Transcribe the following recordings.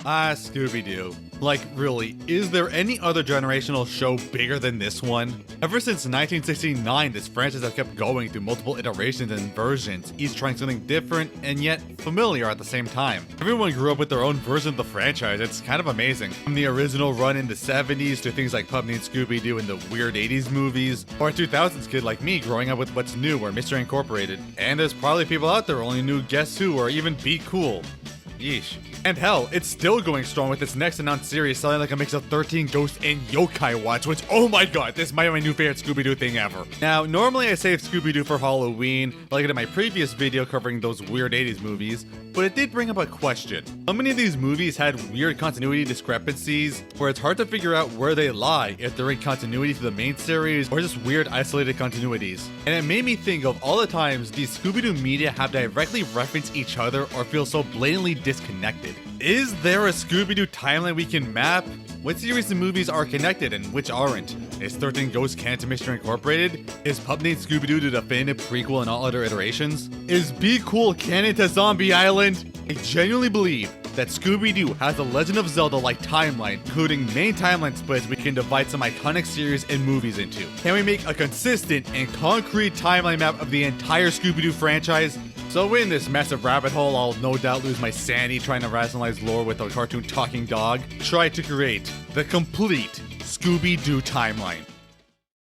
Scooby-Doo. Like, really, is there any other generational show bigger than this one? Ever since 1969, this franchise has kept going through multiple iterations and versions, each trying something different and yet familiar at the same time. Everyone grew up with their own version of the franchise. It's kind of amazing. From the original run in the 70s to things like Pup Named Scooby-Doo and the weird 80s movies, or a 2000s kid like me growing up with What's New or Mystery Incorporated. And there's probably people out there who only knew Guess Who or even Be Cool. Yeesh. And hell, it's still going strong with its next announced series selling like a mix of 13 Ghosts and Yokai Watch, which, oh my god, this might be my new favorite Scooby-Doo thing ever. Now, normally I save Scooby-Doo for Halloween, like I did in my previous video covering those weird 80s movies, but it did bring up a question. How many of these movies had weird continuity discrepancies, where it's hard to figure out where they lie, if they're in continuity to the main series, or just weird isolated continuities? And it made me think of all the times these Scooby-Doo media have directly referenced each other or feel so blatantly disconnected. Is there a Scooby-Doo timeline we can map? What series and movies are connected and which aren't? Is 13 Ghosts canon to Mystery Incorporated? Is Pup Named Scooby-Doo the definitive prequel in all other iterations? Is Be Cool canon to Zombie Island? I genuinely believe that Scooby-Doo has a Legend of Zelda-like timeline, including main timeline splits we can divide some iconic series and movies into. Can we make a consistent and concrete timeline map of the entire Scooby-Doo franchise? So in this massive rabbit hole, I'll no doubt lose my sanity trying to rationalize lore with a cartoon talking dog. Try to create the complete Scooby-Doo timeline.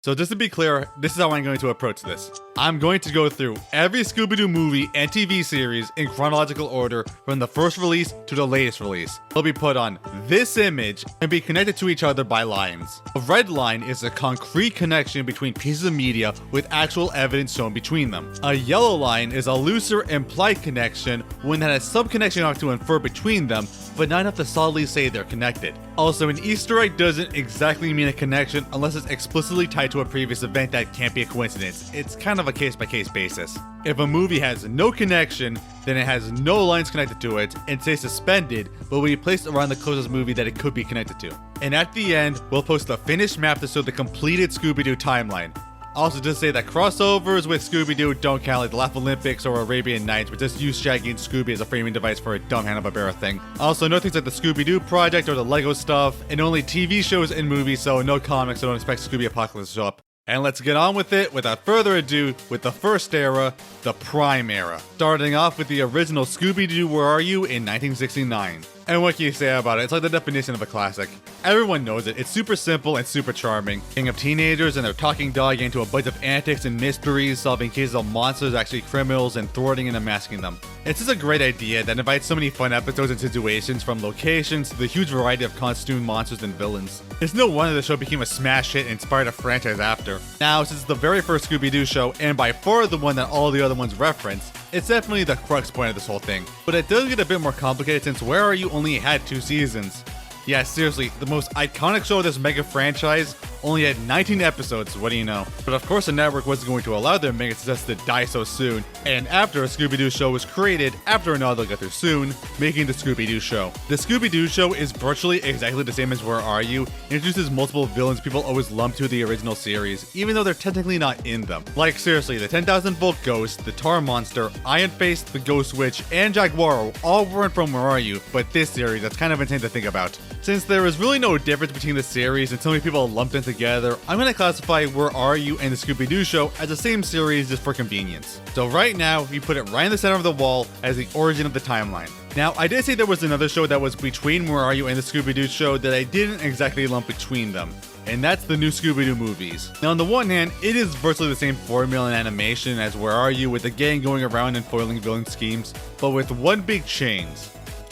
So just to be clear, this is how I'm going to approach this. I'm going to go through every Scooby-Doo movie and TV series in chronological order from the first release to the latest release. They'll be put on this image and be connected to each other by lines. A red line is a concrete connection between pieces of media with actual evidence shown between them. A yellow line is a looser implied connection, one that has some connection enough to infer between them, but not enough to solidly say they're connected. Also, an Easter egg doesn't exactly mean a connection unless it's explicitly tied to a previous event that can't be a coincidence. It's kind of a case-by-case basis. If a movie has no connection, then it has no lines connected to it and stays suspended, but will be placed around the closest movie that it could be connected to. And at the end, we'll post a finished map to show the completed Scooby-Doo timeline. Also, just say that crossovers with Scooby-Doo don't count, like the Laugh Olympics or Arabian Nights, but just use Shaggy and Scooby as a framing device for a dumb Hanna-Barbera thing. Also, no things like the Scooby-Doo Project or the Lego stuff, and only TV shows and movies, so no comics, so don't expect Scooby Apocalypse to show up. And let's get on with it without further ado with the first era, the Prime Era. Starting off with the original Scooby-Doo Where Are You in 1969. And what can you say about it? It's like the definition of a classic. Everyone knows it. It's super simple and super charming. King of teenagers and their talking dog get into a bunch of antics and mysteries, solving cases of monsters actually criminals and thwarting and unmasking them. It's just a great idea that invites so many fun episodes and situations, from locations to the huge variety of costume monsters and villains. It's no wonder the show became a smash hit and inspired a franchise after. Now, since it's the very first Scooby-Doo show, and by far the one that all the other ones reference, it's definitely the crux point of this whole thing. But it does get a bit more complicated since Where Are You only had 2 seasons. Yeah, seriously, the most iconic show of this mega franchise only had 19 episodes, what do you know? But of course the network wasn't going to allow their mega success to die so soon, and after a Scooby-Doo show was created, after another got through soon, making the Scooby-Doo show. The Scooby-Doo show is virtually exactly the same as Where Are You, and introduces multiple villains people always lump to the original series, even though they're technically not in them. Like seriously, the 10,000 Volt Ghost, the Tar Monster, Iron Face, the Ghost Witch, and Jaguaro all weren't from Where Are You, but this series, that's kind of insane to think about. Since there is really no difference between the series and so many people lumped in together, I'm going to classify Where Are You and the Scooby-Doo show as the same series just for convenience. So right now, we put it right in the center of the wall as the origin of the timeline. Now, I did say there was another show that was between Where Are You and the Scooby-Doo show that I didn't exactly lump between them, and that's the new Scooby-Doo movies. Now, on the one hand, it is virtually the same formula and animation as Where Are You, with the gang going around and foiling villain schemes, but with one big change: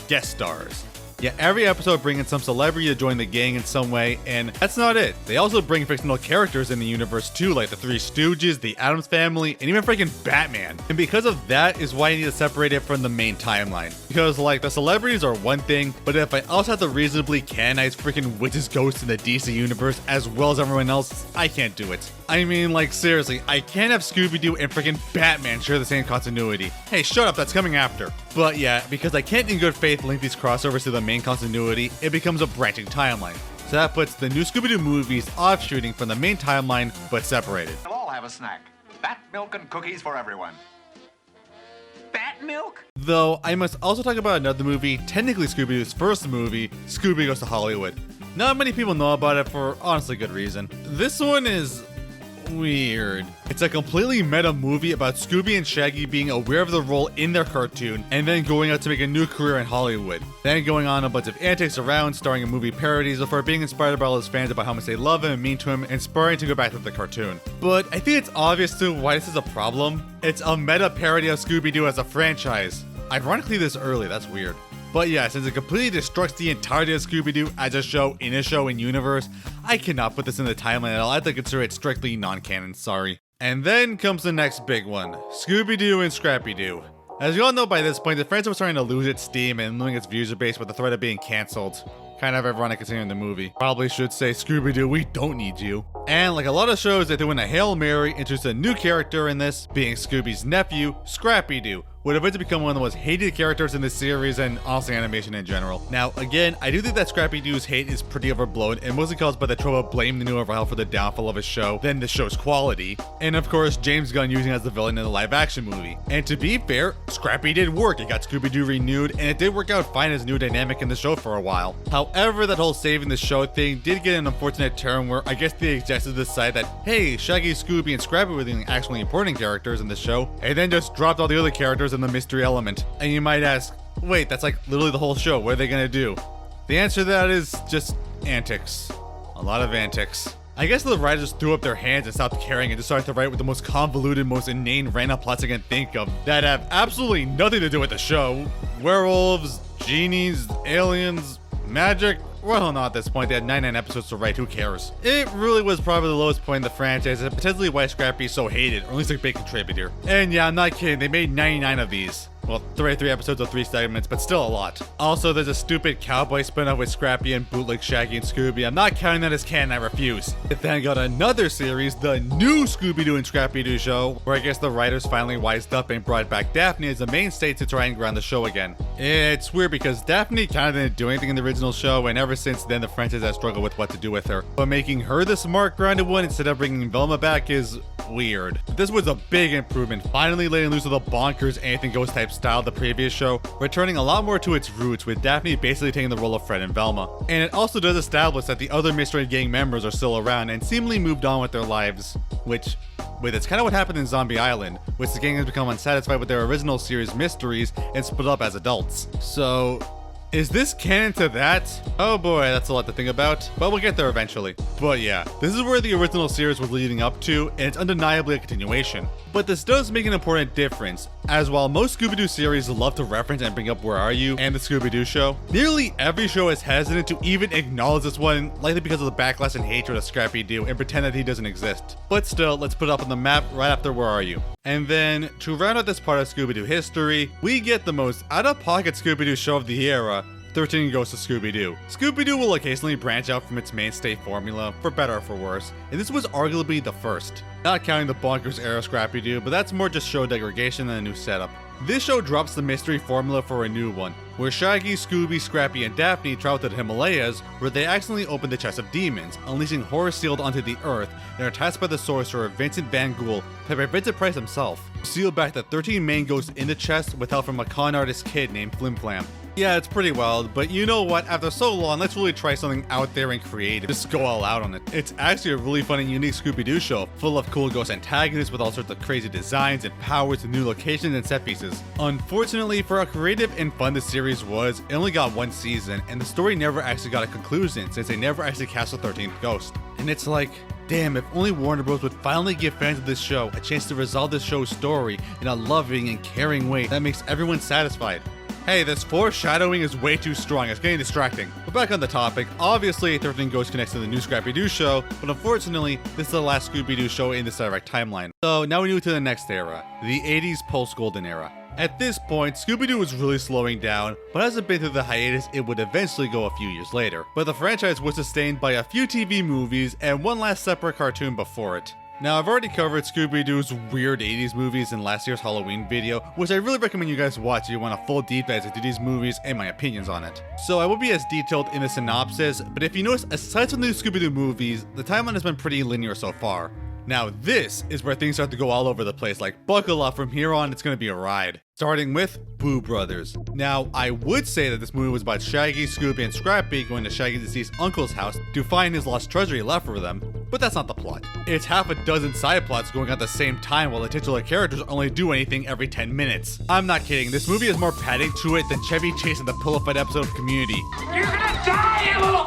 guest stars. Yeah, every episode bring in some celebrity to join the gang in some way, and that's not it. They also bring fictional characters in the universe too, like the Three Stooges, the Addams Family, and even freaking Batman. And because of that is why I need to separate it from the main timeline. Because like, the celebrities are one thing, but if I also have to reasonably canonize freaking witches, ghosts in the DC universe as well as everyone else, I can't do it. I mean, like seriously, I can't have Scooby-Doo and freaking Batman share the same continuity. Hey, shut up, that's coming after. But yeah, because I can't in good faith link these crossovers to the main continuity, it becomes a branching timeline. So that puts the new Scooby-Doo movies offshooting from the main timeline, but separated. We'll all have a snack. Fat milk and cookies for everyone. fat milk? Though, I must also talk about another movie, technically Scooby-Doo's first movie, Scooby Goes to Hollywood. Not many people know about it for honestly good reason. This one is weird. It's a completely meta movie about Scooby and Shaggy being aware of their role in their cartoon and then going out to make a new career in Hollywood. Then going on a bunch of antics around, starring in movie parodies before being inspired by all his fans about how much they love him and mean to him, inspiring to go back to the cartoon. But I think it's obvious too why this is a problem. It's a meta parody of Scooby-Doo as a franchise. Ironically this early, that's weird. But yeah, since it completely destructs the entirety of Scooby-Doo as a show in universe, I cannot put this in the timeline at all. I have to consider it strictly non-canon, sorry. And then comes the next big one, Scooby-Doo and Scrappy-Doo. As you all know by this point, the franchise was starting to lose its steam and losing its viewer base with the threat of being cancelled. Kind of ironic considering the movie. Probably should say, Scooby-Doo, we don't need you. And like a lot of shows, they threw in a Hail Mary, introduced a new character in this, being Scooby's nephew, Scrappy-Doo, would eventually become one of the most hated characters in this series and honestly animation in general. Now, again, I do think that Scrappy-Doo's hate is pretty overblown and mostly caused by the trope of blaming the new overhaul for the downfall of his show than the show's quality. And of course, James Gunn using it as the villain in the live action movie. And to be fair, Scrappy did work. It got Scooby-Doo renewed and it did work out fine as a new dynamic in the show for a while. However, that whole saving the show thing did get an unfortunate turn where I guess the executives decided that, hey, Shaggy, Scooby, and Scrappy were the actually important characters in the show, and then just dropped all the other characters in the mystery element. And you might ask, wait, that's like literally the whole show, what are they gonna do? The answer to that is just antics. A lot of antics. I guess the writers threw up their hands and stopped caring and decided to write with the most convoluted, most inane random plots I can think of that have absolutely nothing to do with the show. Werewolves, genies, aliens, magic. Well, not at this point, they had 99 episodes to write, who cares? It really was probably the lowest point in the franchise and potentially why Scrappy is so hated, or at least a big contributor. And yeah, I'm not kidding, they made 99 of these. Well, 33 episodes of 3 segments, but still a lot. Also, there's a stupid cowboy spin-off with Scrappy and bootleg Shaggy and Scooby. I'm not counting that as canon, I refuse. It then got another series, the new Scooby-Doo and Scrappy-Doo show, where I guess the writers finally wised up and brought back Daphne as the mainstay to try and ground the show again. It's weird because Daphne kind of didn't do anything in the original show, and ever since then the franchise has struggled with what to do with her. But making her the smart, grounded one instead of bringing Velma back is weird. This was a big improvement, finally letting loose of the bonkers anything goes type style of the previous show, returning a lot more to its roots, with Daphne basically taking the role of Fred and Velma. And it also does establish that the other mystery gang members are still around and seemingly moved on with their lives, which it's kind of what happened in Zombie Island, which the gang has become unsatisfied with their original series mysteries and split up as adults. So, is this canon to that? Oh boy, that's a lot to think about, but we'll get there eventually. But yeah, this is where the original series was leading up to, and it's undeniably a continuation. But this does make an important difference, as while most Scooby-Doo series love to reference and bring up Where Are You and the Scooby-Doo show, nearly every show is hesitant to even acknowledge this one, likely because of the backlash and hatred of Scrappy-Doo and pretend that he doesn't exist. But still, let's put it up on the map right after Where Are You. And then, to round out this part of Scooby-Doo history, we get the most out-of-pocket Scooby-Doo show of the era, 13 Ghosts of Scooby-Doo. Scooby-Doo will occasionally branch out from its mainstay formula, for better or for worse, and this was arguably the first. Not counting the bonkers era Scrappy-Doo, but that's more just show degradation than a new setup. This show drops the mystery formula for a new one, where Shaggy, Scooby, Scrappy, and Daphne travel to the Himalayas, where they accidentally open the chest of demons, unleashing horror sealed onto the earth, and are tasked by the sorcerer Vincent Van Ghoul, played by Vincent Price himself, to seal back the 13 main ghosts in the chest with help from a con artist kid named Flim Flam. Yeah, it's pretty wild, but you know what, after so long, let's really try something out there and creative. Just go all out on it. It's actually a really fun and unique Scooby-Doo show, full of cool ghost antagonists with all sorts of crazy designs and powers and new locations and set pieces. Unfortunately, for how creative and fun the series was, it only got one season, and the story never actually got a conclusion, since they never actually cast the 13th ghost. And it's like, damn, if only Warner Bros. Would finally give fans of this show a chance to resolve this show's story in a loving and caring way that makes everyone satisfied. Hey, this foreshadowing is way too strong, it's getting distracting. But back on the topic, obviously 13 Ghosts connects to the new Scrappy-Doo show, but unfortunately, this is the last Scooby-Doo show in this direct timeline. So now we move to the next era, the 80s post-Golden era. At this point, Scooby-Doo was really slowing down, but hasn't been through the hiatus it would eventually go a few years later. But the franchise was sustained by a few TV movies and one last separate cartoon before it. Now, I've already covered Scooby-Doo's weird 80s movies in last year's Halloween video, which I really recommend you guys watch if you want a full deep dive into these movies and my opinions on it. So I won't be as detailed in the synopsis, but if you notice, aside from the Scooby-Doo movies, the timeline has been pretty linear so far. Now this is where things start to go all over the place, like buckle up, from here on it's gonna be a ride. Starting with Boo Brothers. Now, I would say that this movie was about Shaggy, Scooby, and Scrappy going to Shaggy's deceased uncle's house to find his lost treasure he left for them, but that's not the plot. It's half a dozen side plots going on at the same time while the titular characters only do anything every 10 minutes. I'm not kidding, this movie has more padding to it than Chevy Chase in the pillow fight episode of Community. You're gonna die, you little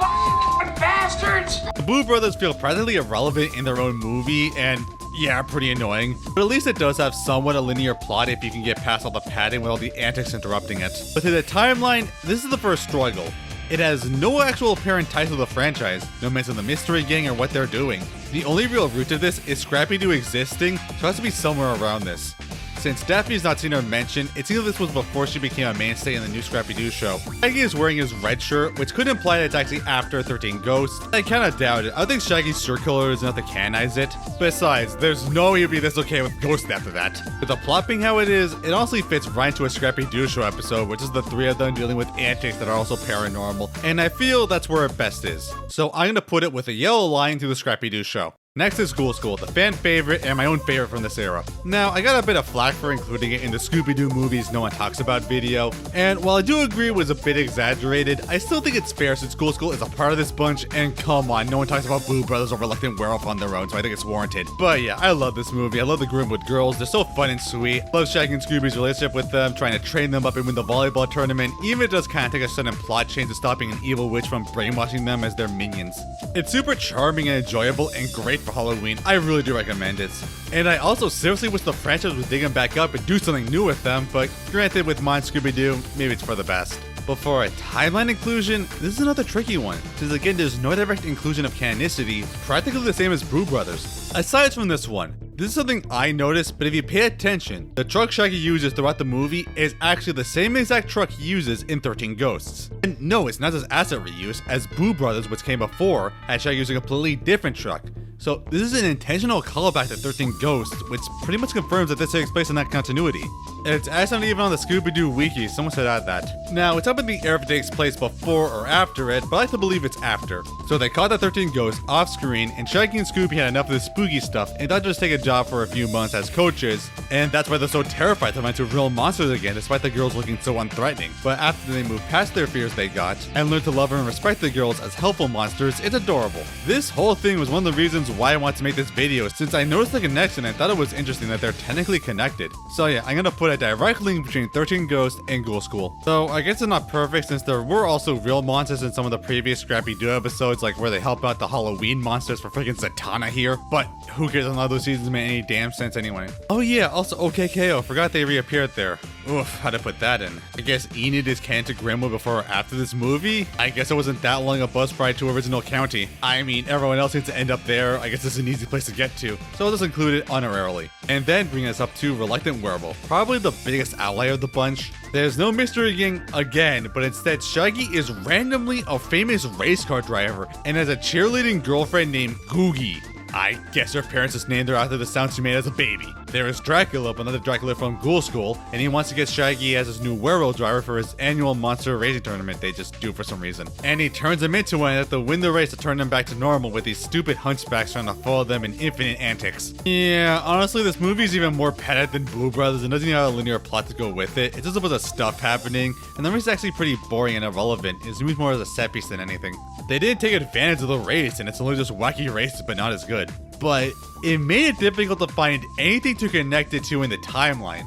bastards! The Boo Brothers feel practically irrelevant in their own movie, and yeah, pretty annoying. But at least it does have somewhat a linear plot if you can get past all the padding with all the antics interrupting it. But to the timeline, this is the first struggle. It has no actual apparent ties to the franchise, no mention of the Mystery Gang or what they're doing. The only real root to this is Scrappy-Doo existing, so it has to be somewhere around this. Since Daphne's not seen her mentioned, it seems like this was before she became a mainstay in the new Scrappy-Doo show. Shaggy is wearing his red shirt, which could imply that it's actually after 13 Ghosts. I kinda doubt it. I think Shaggy's shirt color is enough to canonize it. Besides, there's no way you'd be this okay with Ghosts after that. With the plot being how it is, it honestly fits right into a Scrappy-Doo show episode, which is the three of them dealing with antics that are also paranormal, and I feel that's where it best is. So I'm gonna put it with a yellow line through the Scrappy-Doo show. Next is Cool School, the fan favorite and my own favorite from this era. Now, I got a bit of flack for including it in the Scooby-Doo movies no one talks about video, and while I do agree it was a bit exaggerated, I still think it's fair since Cool School is a part of this bunch, and come on, no one talks about Boo Brothers or Reluctant Werewolf on their own, so I think it's warranted. But yeah, I love this movie. I love the Grimwood girls. They're so fun and sweet. Love Shaggy and Scooby's relationship with them, trying to train them up and win the volleyball tournament, even if it does kind of take a sudden plot change to stopping an evil witch from brainwashing them as their minions. It's super charming and enjoyable and great for Halloween. I really do recommend it. And I also seriously wish the franchise would dig them back up and do something new with them, but granted with mine Scooby-Doo, maybe it's for the best. But for a timeline inclusion, this is another tricky one, since again there's no direct inclusion of canonicity, practically the same as Boo Brothers. Aside from this one, this is something I noticed, but if you pay attention, the truck Shaggy uses throughout the movie is actually the same exact truck he uses in 13 Ghosts. And no, it's not just asset reuse, as Boo Brothers, which came before, had Shaggy using a completely different truck. So this is an intentional callback to 13 Ghosts, which pretty much confirms that this takes place in that continuity. It's actually not even on the Scooby-Doo wiki, someone should add that. Now, it's up in the air if it takes place before or after it, but I like to believe it's after. So they caught the 13 Ghosts off screen, and Shaggy and Scooby had enough of the spooky stuff and thought to just take a job for a few months as coaches, and that's why they're so terrified to run into real monsters again, despite the girls looking so unthreatening. But after they moved past their fears they got, and learned to love and respect the girls as helpful monsters, it's adorable. This whole thing was one of the reasons why I wanted to make this video, since I noticed the connection and thought it was interesting that they're technically connected. So yeah, I'm gonna put a direct link between 13 Ghosts and Ghoul School. So I guess it's not perfect since there were also real monsters in some of the previous Scrappy-Doo episodes, like where they help out the Halloween monsters for freaking Zatanna here, but who cares, none of those seasons made any damn sense anyway. Oh yeah, also OKKO, forgot they reappeared there. Oof, how'd I put that in? I guess Enid is canon to Grimwood before or after this movie? I guess it wasn't that long a bus ride to original county. I mean, everyone else seems to end up there. I guess it's an easy place to get to, so I'll just include it honorarily. And then bring us up to Reluctant Werewolf, probably the biggest ally of the bunch. There's no Mystery Gang again, but instead Shaggy is randomly a famous race car driver and has a cheerleading girlfriend named Googie. I guess her parents just named her after the sound she made as a baby. There is Dracula, another Dracula from Ghoul School, and he wants to get Shaggy as his new werewolf driver for his annual monster racing tournament they just do for some reason. And he turns him into one and has to win the race to turn them back to normal with these stupid hunchbacks trying to follow them in infinite antics. Yeah, honestly, this movie is even more padded than Boo Brothers and doesn't even have a linear plot to go with it. It's just a bunch of stuff happening, and the race is actually pretty boring and irrelevant. It's used more as a set piece than anything. They didn't take advantage of the race, and it's only just wacky races, but not as good. But it made it difficult to find anything to connect it to in the timeline.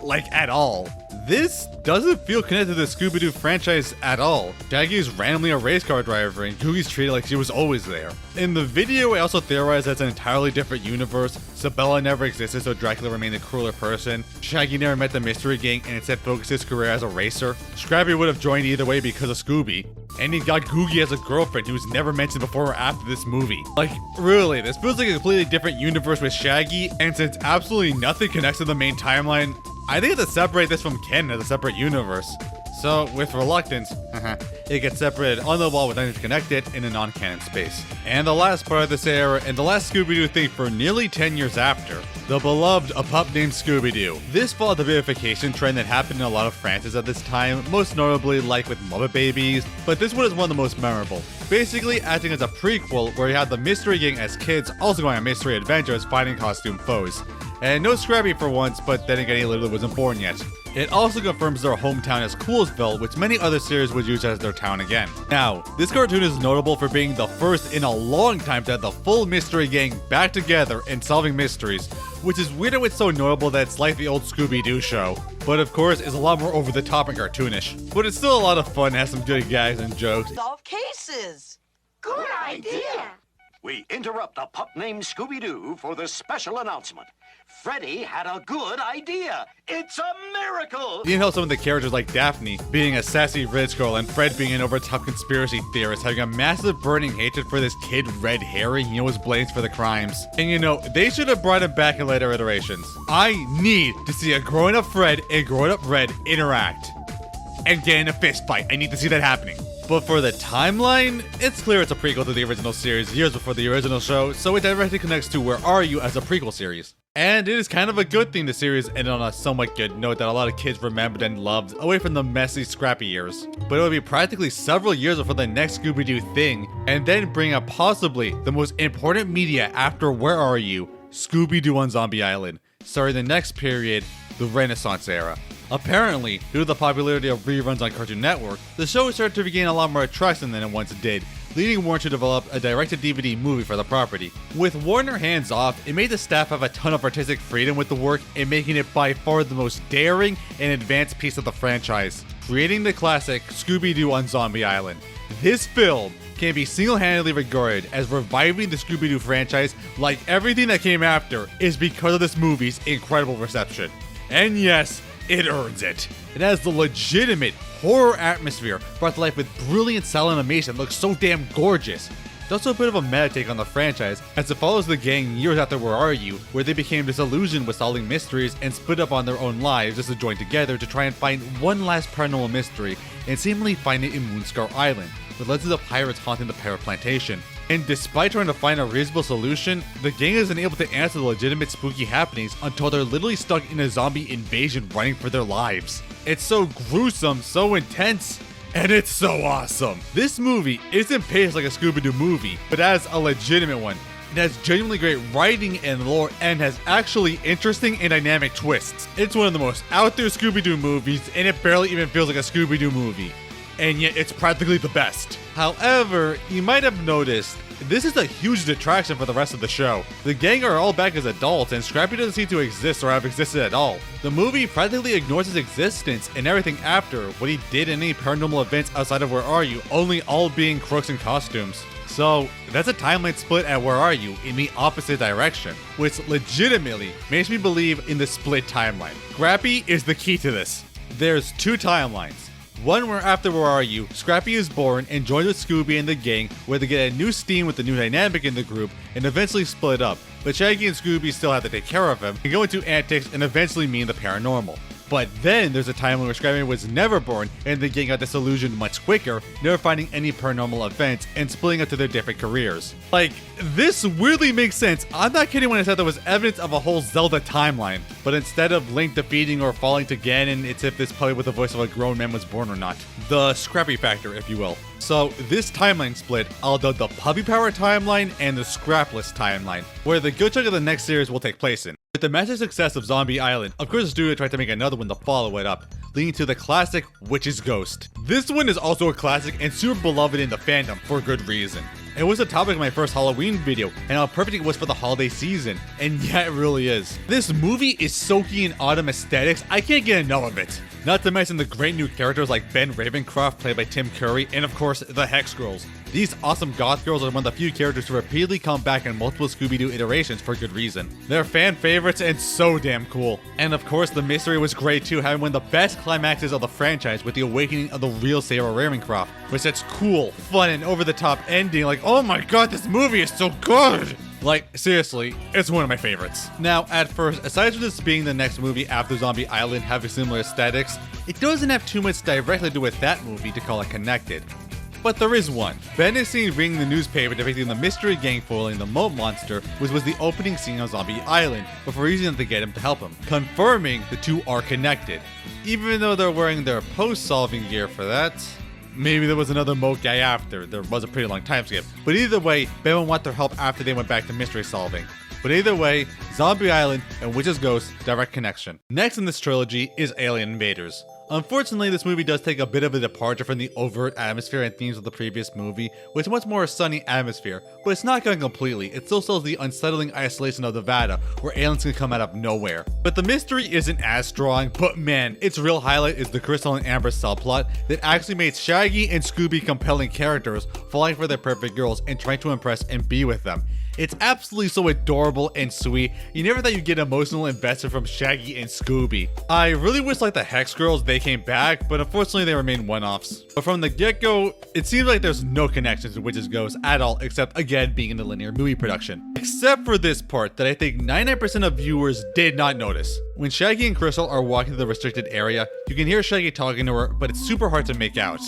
Like, at all. This doesn't feel connected to the Scooby-Doo franchise at all. Shaggy is randomly a race car driver, and Googie's treated like she was always there. In the video, I also theorized that it's an entirely different universe. Sabella never existed, so Dracula remained a crueler person. Shaggy never met the Mystery Gang, and instead focused his career as a racer. Scrappy would have joined either way because of Scooby. And he got Googie as a girlfriend who was never mentioned before or after this movie. Like, really, this feels like a completely different universe with Shaggy, and since absolutely nothing connects to the main timeline, I think I have to separate this from canon as a separate universe. So, with reluctance, it gets separated on the wall with items connected in a non-canon space. And the last part of this era, and the last Scooby-Doo thing for nearly 10 years after, the beloved A Pup Named Scooby-Doo. This followed the vilification trend that happened in a lot of franchises at this time, most notably like with Muppet Babies, but this one is one of the most memorable. Basically acting as a prequel where you had the Mystery Gang as kids also going on mystery adventures fighting costume foes. And no Scrappy for once, but then again he literally wasn't born yet. It also confirms their hometown as Coolsville, which many other series would use as their town again. Now, this cartoon is notable for being the first in a long time to have the full Mystery Gang back together and solving mysteries, which is weird how it's so notable that it's like the old Scooby-Doo show, but of course is a lot more over the top and cartoonish. But it's still a lot of fun, has some good gags and jokes. Solve cases. Good idea. We interrupt A Pup Named Scooby-Doo for this special announcement. Freddy had a good idea. It's a miracle! You know, some of the characters like Daphne being a sassy rich girl and Fred being an over-the-top conspiracy theorist having a massive burning hatred for this kid Red Herring he always blames for the crimes. And you know, they should have brought him back in later iterations. I need to see a grown-up Fred and grown-up Red interact and get in a fist fight. I need to see that happening. But for the timeline, it's clear it's a prequel to the original series years before the original show, so it directly connects to Where Are You as a prequel series. And it is kind of a good thing the series ended on a somewhat good note that a lot of kids remembered and loved, away from the messy, scrappy years. But it would be practically several years before the next Scooby-Doo thing, and then bring up possibly the most important media after Where Are You, Scooby-Doo on Zombie Island, starting the next period, the Renaissance era. Apparently, due to the popularity of reruns on Cartoon Network, the show started to regain a lot more attraction than it once did, leading Warner to develop a direct-to-DVD movie for the property. With Warner hands off, it made the staff have a ton of artistic freedom with the work and making it by far the most daring and advanced piece of the franchise, creating the classic Scooby-Doo on Zombie Island. This film can be single-handedly regarded as reviving the Scooby-Doo franchise like everything that came after is because of this movie's incredible reception. And yes, it earns it. It has the legitimate horror atmosphere brought to life with brilliant cell animation that looks so damn gorgeous. It's also a bit of a meta take on the franchise, as it follows the gang years after Where Are You, where they became disillusioned with solving mysteries and split up on their own lives just to join together to try and find one last paranormal mystery, and seemingly find it in Moonscar Island, with legends of pirates haunting the pirate plantation. And despite trying to find a reasonable solution, the gang isn't able to answer the legitimate spooky happenings until they're literally stuck in a zombie invasion running for their lives. It's so gruesome, so intense, and it's so awesome. This movie isn't paced like a Scooby-Doo movie, but as a legitimate one. It has genuinely great writing and lore, and has actually interesting and dynamic twists. It's one of the most out there Scooby-Doo movies, and it barely even feels like a Scooby-Doo movie. And yet it's practically the best. However, you might have noticed, this is a huge detraction for the rest of the show. The gang are all back as adults, and Scrappy doesn't seem to exist or have existed at all. The movie practically ignores his existence and everything after, what he did in any paranormal events outside of Where Are You, only all being crooks in costumes. So, that's a timeline split at Where Are You in the opposite direction, which legitimately makes me believe in the split timeline. Scrappy is the key to this. There's two timelines. One where after Where Are You, Scrappy is born and joins with Scooby and the gang, where they get a new steam with the new dynamic in the group and eventually split up, but Shaggy and Scooby still have to take care of him and go into antics and eventually meet the paranormal. But then there's a time where Scrappy was never born and the gang got disillusioned much quicker, never finding any paranormal events and splitting up to their different careers. Like, this weirdly makes sense. I'm not kidding when I said there was evidence of a whole Zelda timeline, but instead of Link defeating or falling to Ganon, it's if this puppy with the voice of a grown man was born or not. The Scrappy factor, if you will. So this timeline split, I'll dub the Puppy Power timeline and the Scrapless timeline, where the good chunk of the next series will take place in. With the massive success of Zombie Island, of course the studio tried to make another one to follow it up, leading to the classic Witch's Ghost. This one is also a classic and super beloved in the fandom for good reason. It was the topic of my first Halloween video, and how perfect it was for the holiday season, and yeah, it really is. This movie is soaking in autumn aesthetics, I can't get enough of it. Not to mention the great new characters like Ben Ravencroft, played by Tim Curry, and of course, the Hex Girls. These awesome goth girls are one of the few characters to repeatedly come back in multiple Scooby-Doo iterations for good reason. They're fan favorites and so damn cool. And of course, the mystery was great too, having one of the best climaxes of the franchise with the awakening of the real Sarah Ravencroft, with such cool, fun, and over-the-top ending like, oh my god, this movie is so good! Like, seriously, it's one of my favorites. Now, at first, aside from this being the next movie after Zombie Island having similar aesthetics, it doesn't have too much directly to do with that movie to call it connected. But there is one. Ben is seen reading the newspaper depicting the mystery gang foiling the moat monster, which was the opening scene of Zombie Island, before using them to get him to help him, confirming the two are connected. Even though they're wearing their post-solving gear for that. Maybe there was another moat guy after, there was a pretty long time skip. But either way, Ben would want their help after they went back to mystery solving. But either way, Zombie Island and Witch's Ghost, direct connection. Next in this trilogy is Alien Invaders. Unfortunately, this movie does take a bit of a departure from the overt atmosphere and themes of the previous movie, with a much more sunny atmosphere, but it's not gone completely. It still shows the unsettling isolation of Nevada, where aliens can come out of nowhere. But the mystery isn't as strong, but man, its real highlight is the Crystal and Amber subplot that actually made Shaggy and Scooby compelling characters, falling for their perfect girls and trying to impress and be with them. It's absolutely so adorable and sweet. You never thought you'd get emotional invested from Shaggy and Scooby. I really wish like the Hex Girls, they came back, but unfortunately they remain one-offs. But from the get-go, it seems like there's no connection to Witch's Ghost at all, except again being in the linear movie production. Except for this part that I think 99% of viewers did not notice. When Shaggy and Crystal are walking through the restricted area, you can hear Shaggy talking to her, but it's super hard to make out.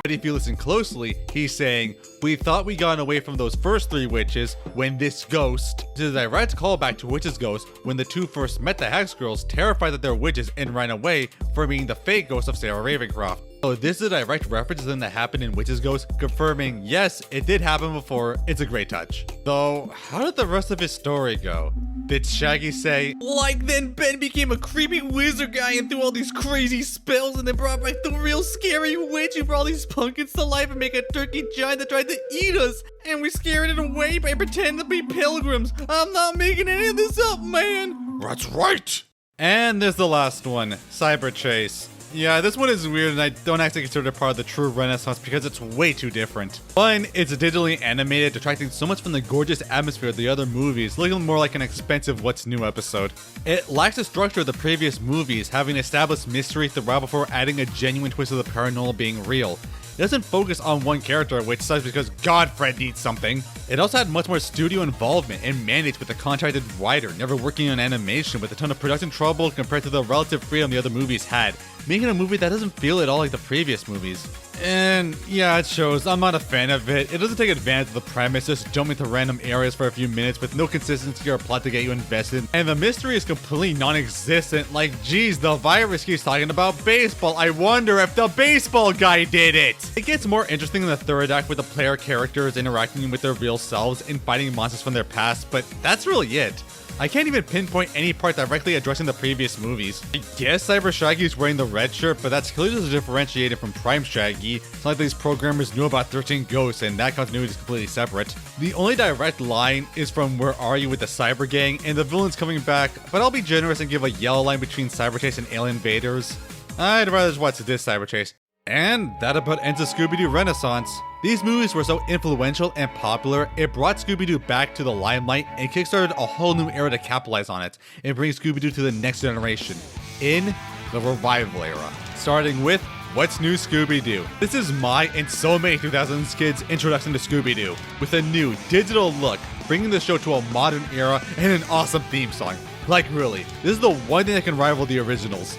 But if you listen closely, he's saying, "We thought we got away from those first three witches when this ghost." This is a direct callback to Witch's Ghost when the two first met the Hex Girls, terrified that they're witches and ran away from being the fake ghost of Sarah Ravencroft. So this is a direct reference to something that happened in Witch's Ghost, confirming, yes, it did happen before. It's a great touch. Though, how did the rest of his story go? Did Shaggy say, like then Ben became a creepy wizard guy and threw all these crazy spells and then brought back the real scary witch who brought these pumpkins to life and make a turkey giant that tried to eat us, and we scared it away by pretending to be pilgrims. I'm not making any of this up, man. That's right. And there's the last one, Cyber Chase. Yeah, this one is weird and I don't actually consider it part of the true Renaissance because it's way too different. One, it's digitally animated, detracting so much from the gorgeous atmosphere of the other movies, looking more like an expensive What's New episode. It lacks the structure of the previous movies, having established mystery throughout before adding a genuine twist of the paranormal being real. It doesn't focus on one character, which sucks because God, Fred needs something. It also had much more studio involvement and mandates with a contracted writer, never working on animation with a ton of production trouble compared to the relative freedom the other movies had, making a movie that doesn't feel at all like the previous movies. And yeah, it shows. I'm not a fan of it. It doesn't take advantage of the premise, just jumping to random areas for a few minutes with no consistency or plot to get you invested. And the mystery is completely non-existent. Like, geez, the virus keeps talking about baseball. I wonder if the baseball guy did it. It gets more interesting in the third act with the player characters interacting with their real selves and fighting monsters from their past, but that's really it. I can't even pinpoint any part directly addressing the previous movies. I guess Cyber Shaggy is wearing the red shirt, but that's clearly just differentiated from Prime Shaggy. It's not like these programmers knew about 13 Ghosts, and that continuity is completely separate. The only direct line is from Where Are You with the Cyber Gang, and the villain's coming back, but I'll be generous and give a yellow line between Cyber Chase and Alien Invaders. I'd rather just watch this Cyber Chase. And that about ends the Scooby-Doo Renaissance. These movies were so influential and popular, it brought Scooby-Doo back to the limelight and kickstarted a whole new era to capitalize on it and bring Scooby-Doo to the next generation, in the revival era. Starting with What's New Scooby-Doo. This is my and so many 2000s kids' introduction to Scooby-Doo, with a new digital look, bringing the show to a modern era and an awesome theme song. Like really, this is the one thing that can rival the originals.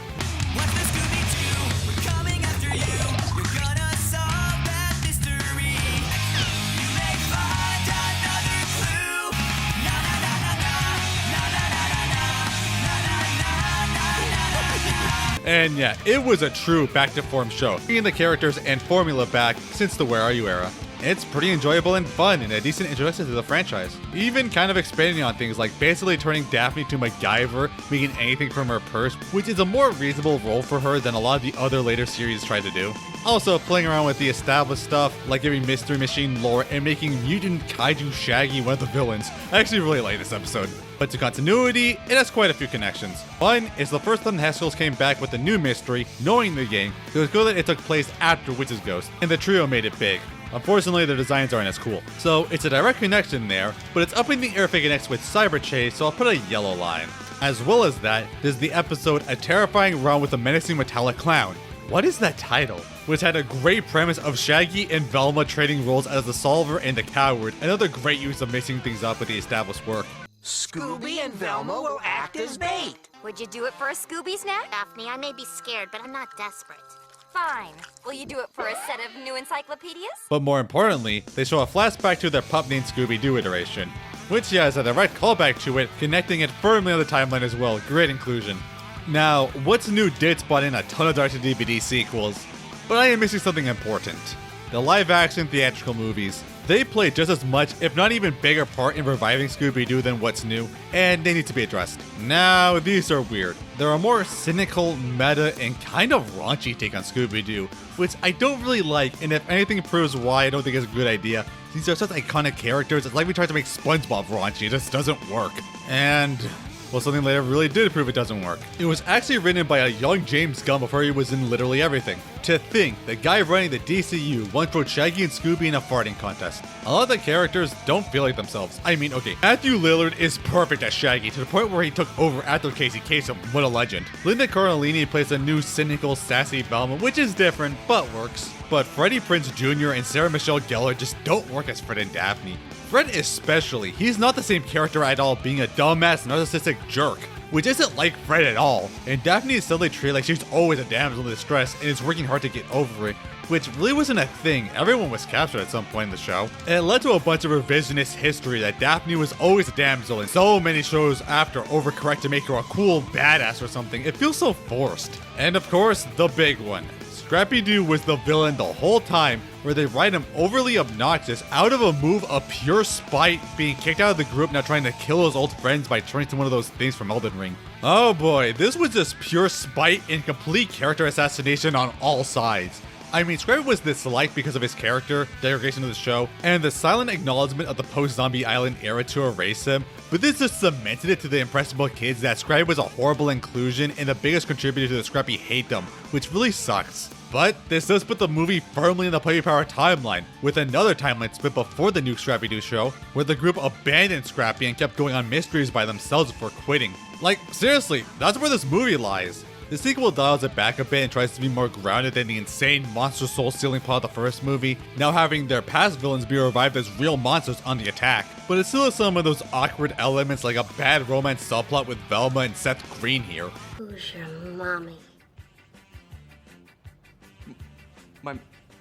And yeah, it was a true back-to-form show, bringing the characters and formula back since the Where Are You era. It's pretty enjoyable and fun, and a decent introduction to the franchise. Even kind of expanding on things like basically turning Daphne to MacGyver, making anything from her purse, which is a more reasonable role for her than a lot of the other later series tried to do. Also playing around with the established stuff, like giving Mystery Machine lore and making Mutant Kaiju Shaggy one of the villains. I actually really like this episode. But to continuity, it has quite a few connections. One is the first time the Haskell's came back with a new mystery, knowing the gang, it was cool that it took place after Witch's Ghost, and the trio made it big. Unfortunately, their designs aren't as cool. So it's a direct connection there, but it's up in the air if it connects with Cyber Chase, so I'll put a yellow line. As well as that, there's the episode A Terrifying Run with a Menacing Metallic Clown, what is that title? Which had a great premise of Shaggy and Velma trading roles as the solver and the coward, another great use of mixing things up with the established work. Scooby and Velma will act as bait. Would you do it for a Scooby snack? Daphne, I may be scared, but I'm not desperate. Fine. Will you do it for a set of new encyclopedias? But more importantly, they show a flashback to their pup named Scooby-Doo iteration, which has a direct callback to it, connecting it firmly on the timeline as well. Great inclusion. Now, What's New did spawn in a ton of direct-to-DVD sequels, but I am missing something important. The live-action theatrical movies. They play just as much, if not even bigger part in reviving Scooby-Doo than What's New, and they need to be addressed. Now, these are weird. They're a more cynical, meta, and kind of raunchy take on Scooby-Doo, which I don't really like, and if anything proves why I don't think it's a good idea. These are such iconic characters, it's like we tried to make SpongeBob raunchy, it just doesn't work. And well, something later really did prove it doesn't work. It was actually written by a young James Gunn before he was in literally everything. To think, the guy running the DCU once wrote Shaggy and Scooby in a farting contest. A lot of the characters don't feel like themselves. I mean, okay, Matthew Lillard is perfect as Shaggy to the point where he took over after Casey Kasem. What a legend. Linda Cardellini plays a new cynical, sassy Velma, which is different, but works. But Freddie Prinze Jr. and Sarah Michelle Gellar just don't work as Fred and Daphne. Fred especially, he's not the same character at all, being a dumbass, narcissistic jerk, which isn't like Fred at all. And Daphne is suddenly treated like she's always a damsel in distress and is working hard to get over it, which really wasn't a thing. Everyone was captured at some point in the show. And it led to a bunch of revisionist history that Daphne was always a damsel, and so many shows after overcorrect to make her a cool badass or something. It feels so forced. And of course, the big one. Scrappy-Doo was the villain the whole time, where they write him overly obnoxious out of a move of pure spite, being kicked out of the group, now trying to kill his old friends by turning to one of those things from Elden Ring. Oh boy, this was just pure spite and complete character assassination on all sides. I mean, Scrappy was disliked because of his character, degradation of the show, and the silent acknowledgement of the post-Zombie Island era to erase him, but this just cemented it to the impressionable kids that Scrappy was a horrible inclusion and the biggest contributor to the Scrappy hatedom, which really sucks. But this does put the movie firmly in the Puppy Power timeline, with another timeline split before the new Scrappy-Doo show, where the group abandoned Scrappy and kept going on mysteries by themselves before quitting. Like, seriously, that's where this movie lies. The sequel dials it back a bit and tries to be more grounded than the insane monster soul-stealing plot of the first movie, now having their past villains be revived as real monsters on the attack. But it still has some of those awkward elements like a bad romance subplot with Velma and Seth Green here. Who's your mommy?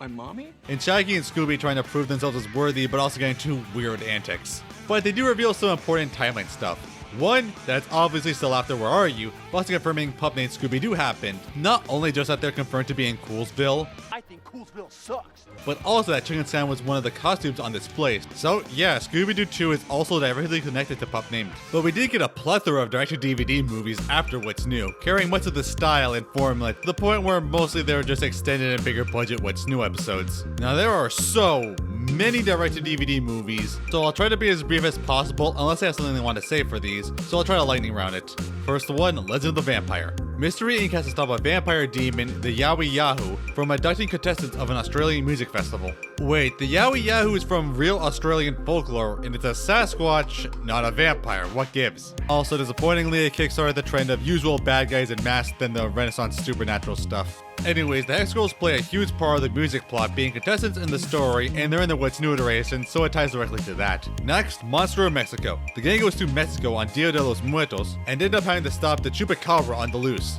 My mommy? And Shaggy and Scooby trying to prove themselves as worthy, but also getting too weird antics. But they do reveal some important timeline stuff. One, that's obviously still after Where Are You, but also confirming pup named Scooby-Doo happened. Not only just that they're confirmed to be in Coolsville, I think Coolsville sucks. but also that Chicken Sam was one of the costumes on display. So yeah, Scooby-Doo 2 is also directly connected to pup named. But we did get a plethora of direct-to-DVD movies after What's New, carrying much of the style and formula to the point where mostly they were just extended and bigger budget What's New episodes. Now there are so many direct-to-DVD movies, so I'll try to be as brief as possible unless I have something I want to say for these, so I'll try to lightning round it. First one, Legend of the Vampire. Mystery Inc. has to stop a vampire demon, the Yowie Yahoo, from abducting contestants of an Australian music festival. Wait, the Yowie Yahoo is from real Australian folklore, and it's a Sasquatch, not a vampire. What gives? Also, disappointingly, it kickstarted the trend of usual bad guys and masks than the Renaissance supernatural stuff. Anyways, the Hex Girls play a huge part of the music plot, being contestants in the story, and they're in the What's New iteration, so it ties directly to that. Next, Monster of Mexico. The gang goes to Mexico on Dia de los Muertos, and end up having to stop the Chupacabra on the loose.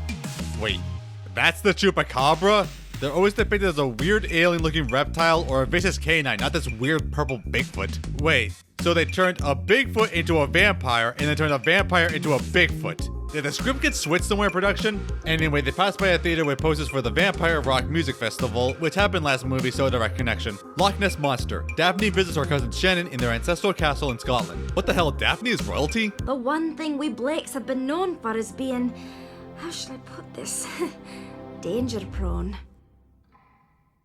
Wait, that's the Chupacabra? They're always depicted as a weird alien-looking reptile or a vicious canine, not this weird purple Bigfoot. Wait, so they turned a Bigfoot into a vampire, and then turned a vampire into a Bigfoot. Did the script get switched somewhere in production? Anyway, they passed by a theater with posters for the Vampire Rock Music Festival, which happened last movie, so a direct connection. Loch Ness Monster. Daphne visits her cousin Shannon in their ancestral castle in Scotland. What the hell, Daphne is royalty? The one thing we Blakes have been known for is being, how shall I put this, danger prone.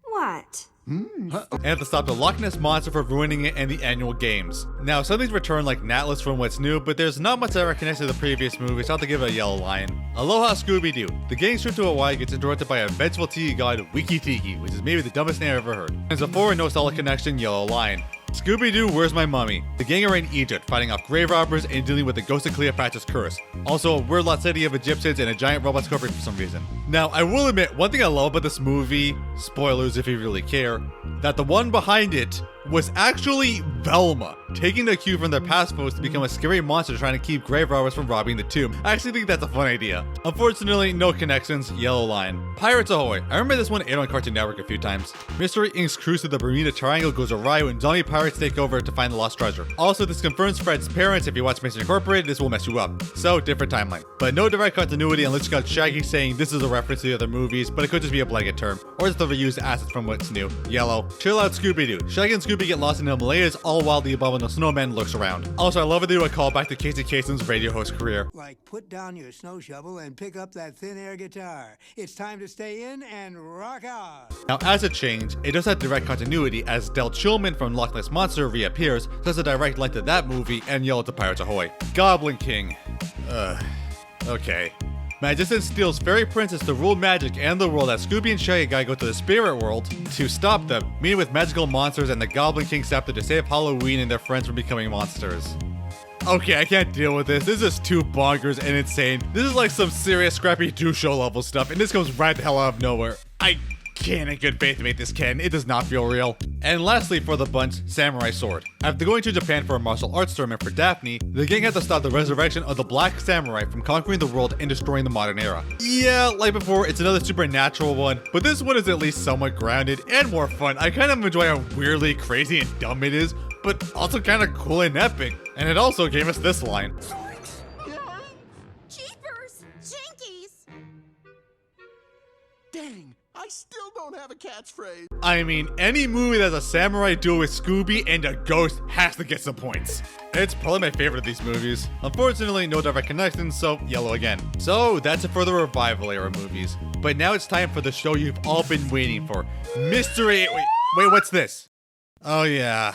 What? And have to stop the Loch Ness Monster for ruining it and the annual games. Now, some things return like Natlas from What's New, but there's not much that connects to the previous movies, so I'll have to give it a yellow line. Aloha Scooby-Doo. The gang's trip to Hawaii gets interrupted by a vengeful tiki god, Wiki Tiki, which is maybe the dumbest name I've ever heard. There's a forward no solid connection, yellow line. Scooby-Doo, Where's My Mummy? The gang are in Egypt, fighting off grave robbers and dealing with the ghost of Cleopatra's curse. Also, a weird lost city of Egyptians and a giant robot scorpion for some reason. Now, I will admit, one thing I love about this movie, spoilers if you really care, that the one behind it was actually Velma, taking the cue from their past foes to become a scary monster trying to keep grave robbers from robbing the tomb. I actually think that's a fun idea. Unfortunately, no connections, yellow line. Pirates Ahoy. I remember this one aired on Cartoon Network a few times. Mystery Inc.'s cruise to the Bermuda Triangle goes awry when zombie pirates take over to find the lost treasure. Also, this confirms Fred's parents. If you watch Mystery Incorporated, this will mess you up. So, different timeline. But no direct continuity unless you got Shaggy saying this is a reference to the other movies, but it could just be a blanket term. Or just the reused assets from what's new. Yellow. Chill out Scooby-Doo. Shaggy and Scooby get lost in the Himalayas, all while the abominable snowman looks around. Also, I love that they do a callback to Casey Kasem's radio host career. Like, put down your snow shovel and pick up that thin air guitar. It's time to stay in and rock on. Now, as a change, it does have direct continuity as Del Chillman from Loch Ness Monster reappears, so there's a direct link to that movie and Yellow to Pirates Ahoy. Goblin King. Okay. Magician steals fairy princess to rule magic and the world as Scooby and Shaggy Guy go to the spirit world to stop them, meeting with magical monsters and the Goblin King scepter to save Halloween and their friends from becoming monsters. Okay, I can't deal with this. This is too bonkers and insane. This is like some serious Scrappy Doo show level stuff, and this comes right the hell out of nowhere. I can't in good faith make this canon. It does not feel real. And lastly for the bunch, Samurai Sword. After going to Japan for a martial arts tournament for Daphne, the gang had to stop the resurrection of the Black Samurai from conquering the world and destroying the modern era. Yeah, like before, it's another supernatural one, but this one is at least somewhat grounded and more fun. I kind of enjoy how weirdly crazy and dumb it is, but also kind of cool and epic. And it also gave us this line. Jeepers! Jinkies! Dang, I still don't have a catchphrase. I mean, any movie that's a samurai duel with Scooby and a ghost has to get some points. It's probably my favorite of these movies. Unfortunately, no direct connections, so yellow again. So that's it for the revival era movies. But now it's time for the show you've all been waiting for. Mystery... Wait, what's this? Oh yeah,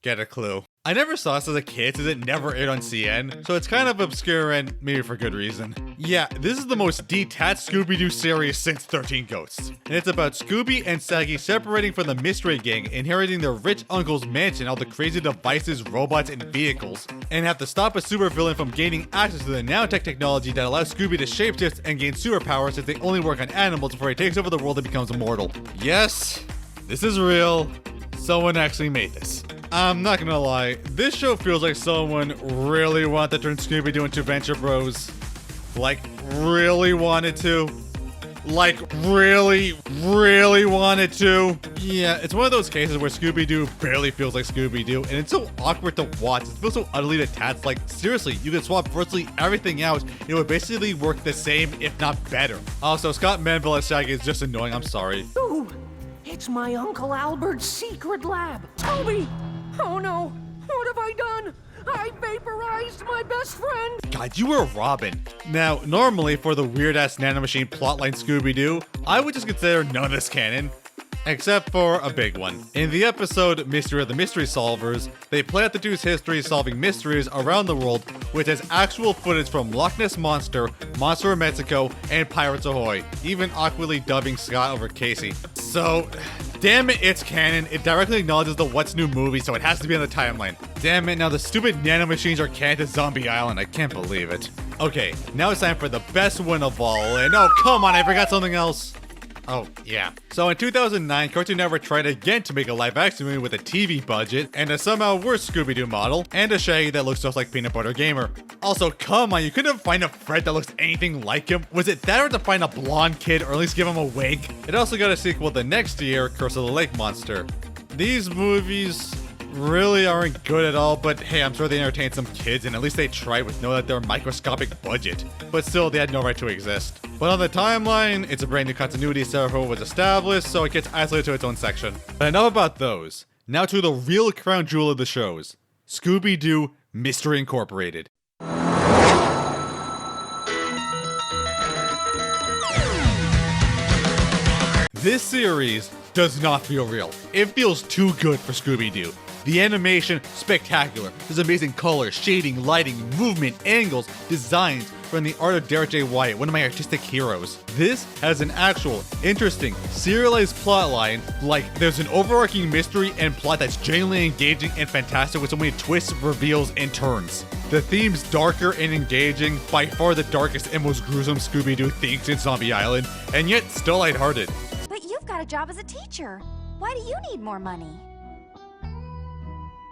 get a clue. I never saw this as a kid since it never aired on CN, so it's kind of obscure and maybe for good reason. Yeah, this is the most detached Scooby-Doo series since 13 Ghosts. And it's about Scooby and Shaggy separating from the Mystery Gang, inheriting their rich uncle's mansion, all the crazy devices, robots, and vehicles, and have to stop a supervillain from gaining access to the nanotech technology that allows Scooby to shapeshift and gain superpowers since they only work on animals before he takes over the world and becomes immortal. Yes, this is real. Someone actually made this. I'm not gonna lie, this show feels like someone really wanted to turn Scooby-Doo into Venture Bros. Like, really wanted to. Like, really wanted to. Yeah, it's one of those cases where Scooby-Doo barely feels like Scooby-Doo, and it's so awkward to watch. It feels so utterly detached. Like, seriously, you could swap virtually everything out. It would basically work the same, if not better. Also, Scott Manville as Shaggy is just annoying, I'm sorry. Ooh, it's my Uncle Albert's secret lab. Toby! Oh no, what have I done? I vaporized my best friend! God, you were Robin. Now, normally for the weird-ass nanomachine plotline Scooby-Doo, I would just consider none of this canon. Except for a big one. In the episode Mystery of the Mystery Solvers, they play out the two's history solving mysteries around the world, which has actual footage from Loch Ness Monster, Monster of Mexico, and Pirates Ahoy, even awkwardly dubbing Scott over Casey. So, damn it, it's canon. It directly acknowledges the What's New movie, so it has to be on the timeline. Damn it, now the stupid nanomachines are canon to Zombie Island. I can't believe it. Okay, now it's time for the best one of all, and oh, come on, I forgot something else. Oh, yeah. So in 2009, Cartoon Network tried again to make a live-action movie with a TV budget, and a somehow worse Scooby-Doo model, and a Shaggy that looks just like Peanut Butter Gamer. Also, come on, you couldn't find a Fred that looks anything like him? Was it that or to find a blonde kid, or at least give him a wig? It also got a sequel the next year, Curse of the Lake Monster. These movies really aren't good at all, but hey, I'm sure they entertained some kids, and at least they tried with no that their microscopic budget. But still, they had no right to exist. But on the timeline, it's a brand new continuity, Sarah was established, so it gets isolated to its own section. But enough about those. Now to the real crown jewel of the shows, Scooby-Doo Mystery Incorporated. This series does not feel real. It feels too good for Scooby-Doo. The animation, spectacular. There's amazing color, shading, lighting, movement, angles, designs from the art of Derek J. Wyatt, one of my artistic heroes. This has an actual, interesting, serialized plotline, like there's an overarching mystery and plot that's genuinely engaging and fantastic with so many twists, reveals, and turns. The theme's darker and engaging, by far the darkest and most gruesome Scooby-Doo theme since Zombie Island, and yet still lighthearted. But you've got a job as a teacher. Why do you need more money?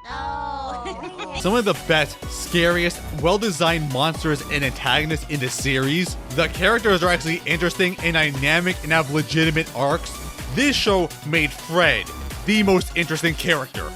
Oh. Some of the best, scariest, well-designed monsters and antagonists in the series. The characters are actually interesting and dynamic and have legitimate arcs. This show made Fred the most interesting character.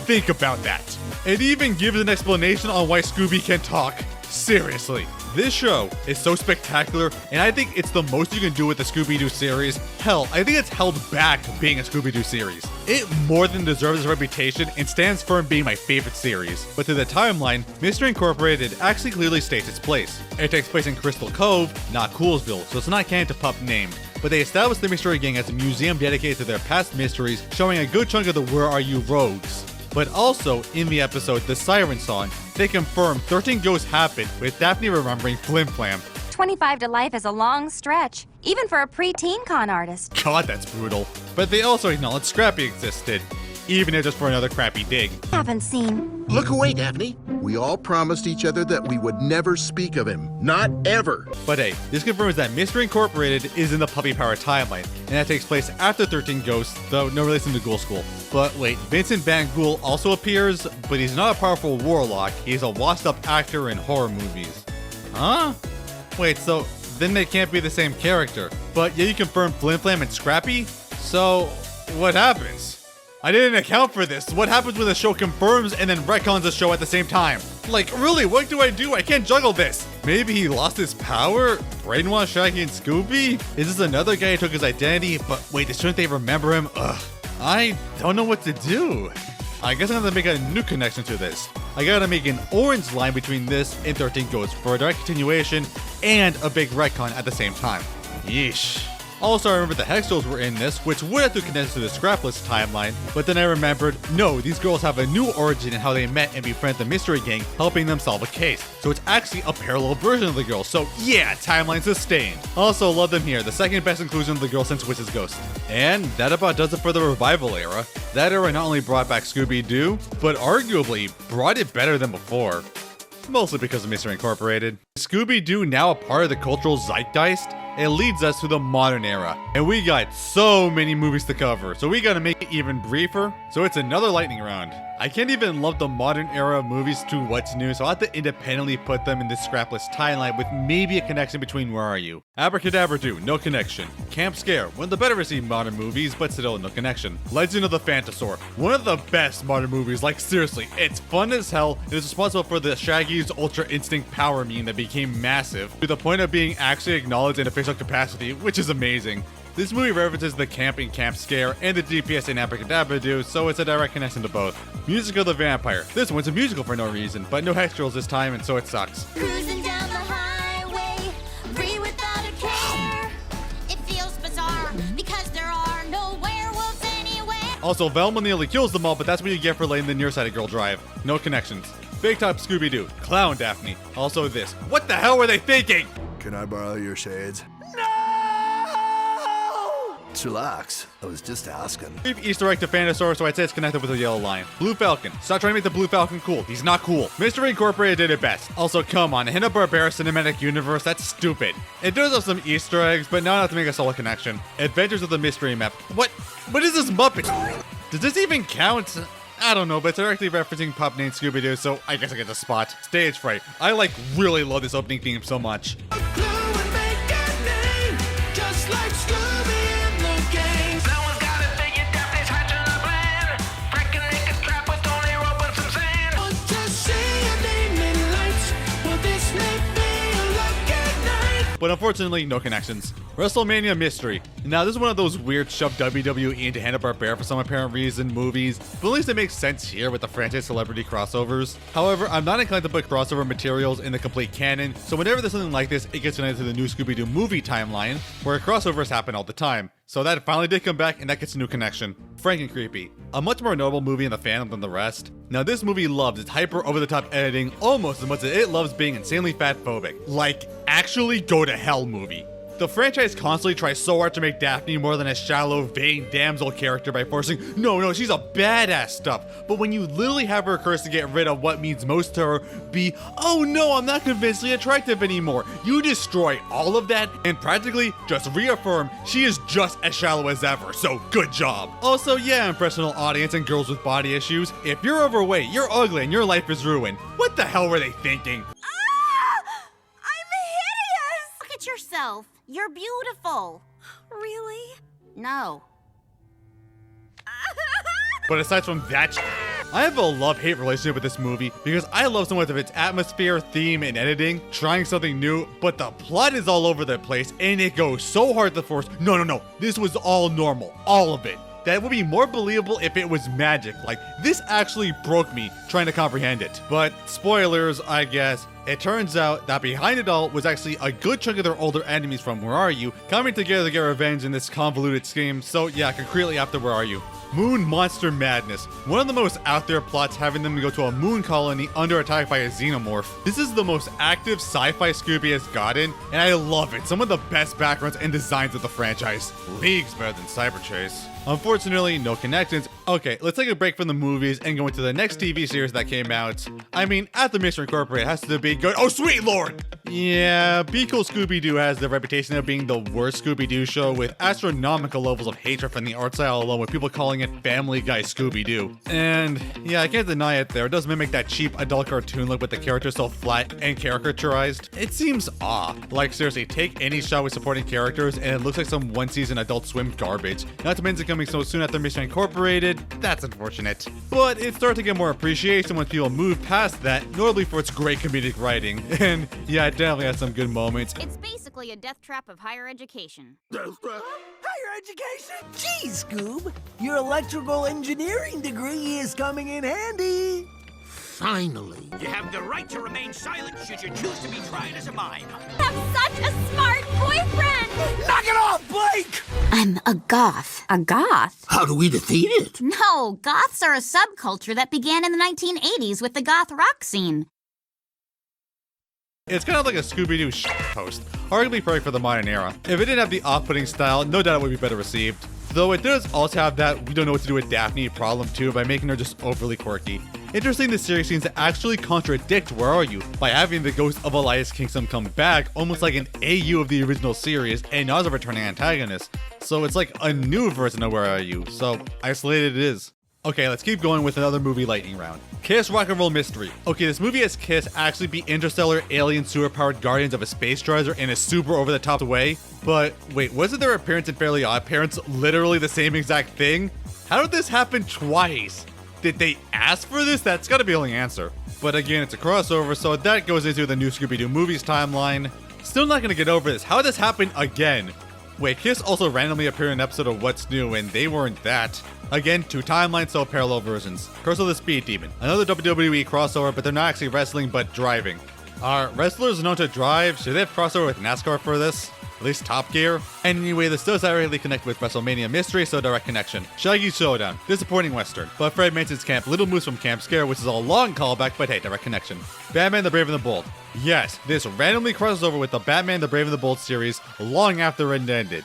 Think about that. It even gives an explanation on why Scooby can talk. Seriously, this show is so spectacular, and I think it's the most you can do with the Scooby-Doo series. Hell, I think it's held back being a Scooby-Doo series. It more than deserves its reputation and stands firm being my favorite series. But through the timeline, Mystery Incorporated actually clearly states its place. It takes place in Crystal Cove, not Coolsville, so it's not canon to Pup named. But they established the Mystery Gang as a museum dedicated to their past mysteries, showing a good chunk of the Where Are You rogues. But also, in the episode The Siren Song, they confirm 13 ghosts happened, with Daphne remembering Flim Flam. 25 to life is a long stretch, even for a pre-teen con artist. God, that's brutal. But they also acknowledged Scrappy existed, even if just for another crappy dig. Haven't seen. Look away, Daphne. We all promised each other that we would never speak of him. Not ever. But hey, this confirms that Mystery Incorporated is in the Puppy Power timeline, and that takes place after 13 Ghosts, though no relation to Ghoul School. But wait, Vincent Van Ghoul also appears, but he's not a powerful warlock, he's a washed-up actor in horror movies. Huh? Wait, so then they can't be the same character. But yeah, you confirm Flim Flam and Scrappy? So, what happens? I didn't account for this. What happens when the show confirms and then retcons the show at the same time? Like, really, what do? I can't juggle this. Maybe he lost his power? Brainwash Shaggy and Scooby? Is this another guy who took his identity? But wait, shouldn't they remember him? Ugh. I don't know what to do. I guess I'm gonna make a new connection to this. I gotta make an orange line between this and 13 Ghosts for a direct continuation and a big retcon at the same time. Yeesh. Also, I remember the Hex Girls were in this, which would have to connect to the Scrapless timeline, but then I remembered, no, these girls have a new origin in how they met and befriended the Mystery Gang, helping them solve a case. So it's actually a parallel version of the girls, so yeah, timeline sustained. Also, love them here, the second best inclusion of the girl since Witch's Ghost. And that about does it for the revival era. That era not only brought back Scooby-Doo, but arguably brought it better than before. Mostly because of Mystery Incorporated. Scooby-Doo now a part of the cultural zeitgeist? It leads us to the modern era. And we got so many movies to cover, so we gotta make it even briefer. So it's another lightning round. I can't even lump the modern era of movies to what's new, so I'll have to independently put them in this Scrapless timeline with maybe a connection between Where Are You? Abracadabra 2, no connection. Camp Scare, one of the better received modern movies, but still no connection. Legend of the Phantasaur, one of the best modern movies, like seriously, it's fun as hell. It was responsible for the Shaggy's Ultra Instinct power meme that became massive, to the point of being actually acknowledged in official capacity, which is amazing. This movie references the camping Camp Scare and the GPS in Abracadabra do, so it's a direct connection to both. Music of the Vampire. This one's a musical for no reason, but no Hex Girls this time, and so it sucks. Cruising down the highway, free without a care. It feels bizarre because there are no werewolves anywhere. Also, Velma nearly kills them all, but that's what you get for letting the nearsighted girl drive. No connections. Big Top Scooby-Doo. Clown Daphne. Also this. What the hell were they thinking? Can I borrow your shades? Just relax. I was just asking. Brief Easter egg to Phantasaur, so I'd say it's connected with a yellow line. Blue Falcon. Stop trying to make the Blue Falcon cool. He's not cool. Mystery Incorporated did it best. Also, come on, Hanna-Barbera Cinematic Universe, that's stupid. It does have some Easter eggs, but not enough to make a solid connection. Adventures of the Mystery Map. What is this Muppet? Does this even count? I don't know, but it's directly referencing Pup named Scooby-Doo, so I guess I get the spot. Stage Fright. I really love this opening theme so much. But unfortunately, no connections. WrestleMania Mystery. Now, this is one of those weird shove WWE into Hanna-Barbera for some apparent reason movies, but at least it makes sense here with the franchise celebrity crossovers. However, I'm not inclined to put crossover materials in the complete canon, so whenever there's something like this, it gets connected to the new Scooby-Doo movie timeline, where crossovers happen all the time. So that finally did come back, and that gets a new connection. Franken-Creepy. A much more notable movie in the fandom than the rest. Now, this movie loves its hyper over-the-top editing almost as much as it loves being insanely fat-phobic. Like, actually go to hell movie. the franchise constantly tries so hard to make Daphne more than a shallow, vain damsel character by forcing, no, she's a badass stuff. But when you literally have her curse to get rid of what means most to her be, oh no, I'm not convincingly attractive anymore, you destroy all of that and practically just reaffirm she is just as shallow as ever, so good job. Also, yeah, impressionable audience and girls with body issues, if you're overweight, you're ugly, and your life is ruined. What the hell were they thinking? I'm hideous! Look at yourself. You're beautiful. Really? No. But aside from that, I have a love-hate relationship with this movie because I love so much of its atmosphere, theme, and editing, trying something new, but the plot is all over the place and it goes so hard to force, no, this was all normal, all of it. That would be more believable if it was magic. Like, this actually broke me trying to comprehend it. But, spoilers, I guess. It turns out that behind it all was actually a good chunk of their older enemies from Where Are You coming together to get revenge in this convoluted scheme. So yeah, concretely after Where Are You? Moon Monster Madness. One of the most out there plots having them go to a moon colony under attack by a xenomorph. This is the most active sci-fi Scooby has gotten, and I love it. Some of the best backgrounds and designs of the franchise. Leagues better than Cyber Chase. Unfortunately, no connections. Okay, let's take a break from the movies and go into the next TV series that came out. I mean, after Mission Incorporated has to be good. Oh, sweet lord! Yeah, Cool Scooby-Doo has the reputation of being the worst Scooby-Doo show with astronomical levels of hatred from the art style alone, with people calling it Family Guy Scooby-Doo. And yeah, I can't deny it there. It does mimic that cheap adult cartoon look with the characters so flat and caricaturized. It seems off. Like, seriously, take any shot with supporting characters and it looks like some one-season Adult Swim garbage. Not to mention coming so soon after Mission Incorporated, that's unfortunate. But it started to get more appreciation when people moved past that, notably for its great comedic writing. And yeah, it definitely has some good moments. It's basically a death trap of higher education. Higher education? Geez, Scoob, your electrical engineering degree is coming in handy. Finally. You have the right to remain silent should you choose to be tried as a mime. I'm such a smart boyfriend! Knock it off, Blake! I'm a goth. A goth? How do we defeat it? No, goths are a subculture that began in the 1980s with the goth rock scene. It's kind of like a Scooby-Doo post, arguably perfect for the modern era. If it didn't have the off-putting style, no doubt it would be better received. Though it does also have that we don't know what to do with Daphne problem too by making her just overly quirky. Interesting, the series seems to actually contradict Where Are You by having the ghost of Elias Kingston come back almost like an AU of the original series and not as a returning antagonist. So it's like a new version of Where Are You, so isolated it is. Okay, let's keep going with another movie lightning round. Kiss Rock and Roll Mystery. Okay, this movie has Kiss actually be interstellar alien sewer-powered guardians of a space treasure in a super over-the-top way. But wait, wasn't their appearance in Fairly Odd Parents literally the same exact thing? How did this happen twice? Did they ask for this? That's gotta be the only answer. But again, it's a crossover, so that goes into the new Scooby-Doo movies timeline. Still not gonna get over this. How did this happen again? Wait, Kiss also randomly appeared in an episode of What's New, and they weren't that. Again, two timelines, so parallel versions. Curse of the Speed Demon. Another WWE crossover, but they're not actually wrestling, but driving. Are wrestlers known to drive? Should they have crossover with NASCAR for this? At least Top Gear? Anyway, this does directly connect with WrestleMania Mystery, so direct connection. Shaggy's Showdown. Disappointing Western. But Fred mentions Camp Little Moose from Camp Scare, which is a long callback, but hey, direct connection. Batman the Brave and the Bold. Yes, this randomly crosses over with the Batman the Brave and the Bold series long after it ended.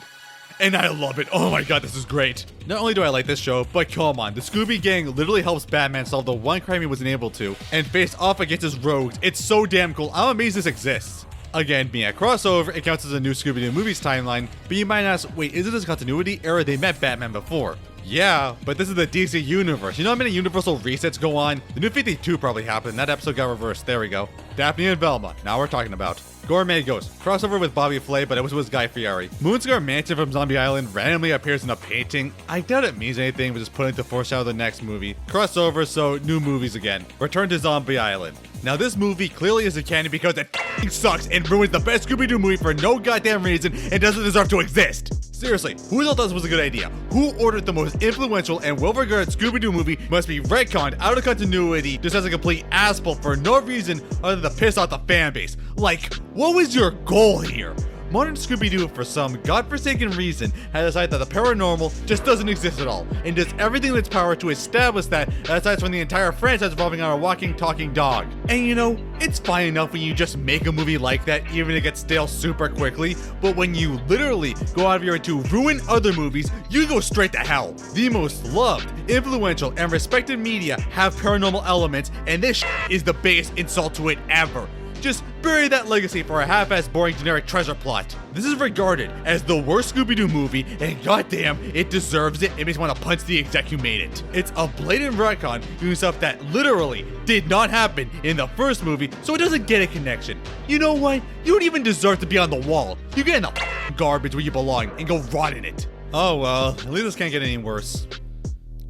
And I love it. Oh my god, this is great. Not only do I like this show, but come on, the Scooby Gang literally helps Batman solve the one crime he wasn't able to and face off against his rogues. It's so damn cool. I'm amazed this exists. Again, being a crossover, it counts as a new Scooby-Doo movies timeline, but you might ask, wait, isn't this continuity era? They met Batman before. Yeah, but this is the DC universe. You know how many universal resets go on? The New 52 probably happened. That episode got reversed. There we go. Daphne and Velma. Now we're talking about. Gourmet Ghost. Crossover with Bobby Flay, but it was with Guy Fieri. Moonscar Mansion from Zombie Island randomly appears in a painting. I doubt it means anything, but just put it to foreshadow the next movie. Crossover, so new movies again. Return to Zombie Island. Now this movie clearly isn't canon because it sucks and ruins the best Scooby-Doo movie for no goddamn reason and doesn't deserve to exist. Seriously, who thought this was a good idea? Who ordered the most influential and well-regarded Scooby-Doo movie must be retconned out of continuity just as a complete asshole for no reason other than to piss off the fan base? Like, what was your goal here? modern Scooby-Doo, for some godforsaken reason, has decided that the paranormal just doesn't exist at all, and does everything in its power to establish that, aside from the entire franchise revolving on a walking, talking dog. And you know, it's fine enough when you just make a movie like that, even if it gets stale super quickly, but when you literally go out of your way to ruin other movies, you go straight to hell. The most loved, influential, and respected media have paranormal elements, and this is the biggest insult to it ever. Just bury that legacy for a half-assed, boring, generic treasure plot. This is regarded as the worst Scooby-Doo movie, and goddamn, it deserves it. It makes me want to punch the exec who made it. It's a blatant retcon doing stuff that literally did not happen in the first movie, so it doesn't get a connection. You know what? You don't even deserve to be on the wall. You get in the garbage where you belong and go rot in it. Oh well, at least this can't get any worse.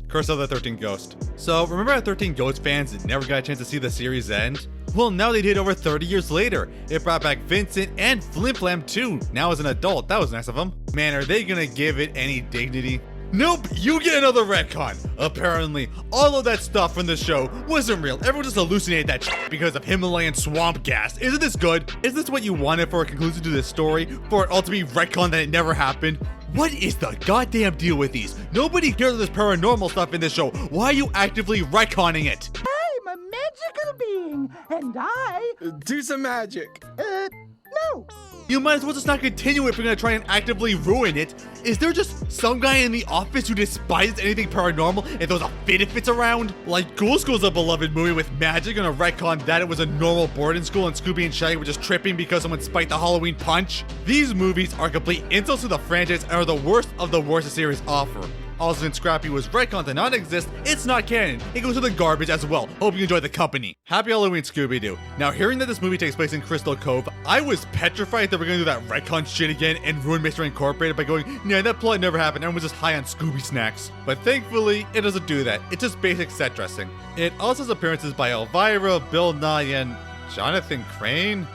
Curse of the 13th Ghost. So, remember how 13 Ghost fans never got a chance to see the series end? Well, now they did over 30 years later. It brought back Vincent and Flim Flam too, now as an adult. That was nice of them. Man, are they gonna give it any dignity? Nope, you get another retcon. Apparently, all of that stuff from the show wasn't real. Everyone just hallucinated that shit because of Himalayan swamp gas. Isn't this good? Is this what you wanted for a conclusion to this story? For it all to be retcon that it never happened? What is the goddamn deal with these? Nobody cares about this paranormal stuff in this show. Why are you actively retconning it? I'm a magical being, and I... Do some magic. No. You might as well just not continue if you're gonna try and actively ruin it. Is there just some guy in the office who despises anything paranormal and throws a fit if it's around? Like, Cool School's a beloved movie with magic, and a retcon that it was a normal boarding school and Scooby and Shaggy were just tripping because someone spiked the Halloween punch. These movies are complete insults to the franchise and are the worst of the worst the series offer. Also, since Scrappy was retcon to not exist, it's not canon. It goes to the garbage as well. Hope you enjoy the company. Happy Halloween, Scooby-Doo. Now, hearing that this movie takes place in Crystal Cove, I was petrified that we're gonna do that retcon shit again and ruin Mystery Incorporated by going, nah, that plot never happened, everyone was just high on Scooby snacks. But thankfully, it doesn't do that. It's just basic set dressing. It also has appearances by Elvira, Bill Nye, and Jonathan Crane,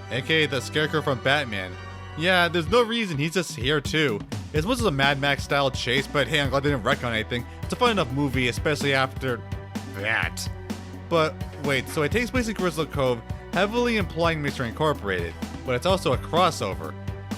aka the Scarecrow from Batman. Yeah, there's no reason, he's just here too. It's much as a Mad Max style chase, but hey, I'm glad they didn't retcon anything. It's a fun enough movie, especially after that. But wait, so it takes place in Crystal Cove, heavily implying Mystery Incorporated, but it's also a crossover.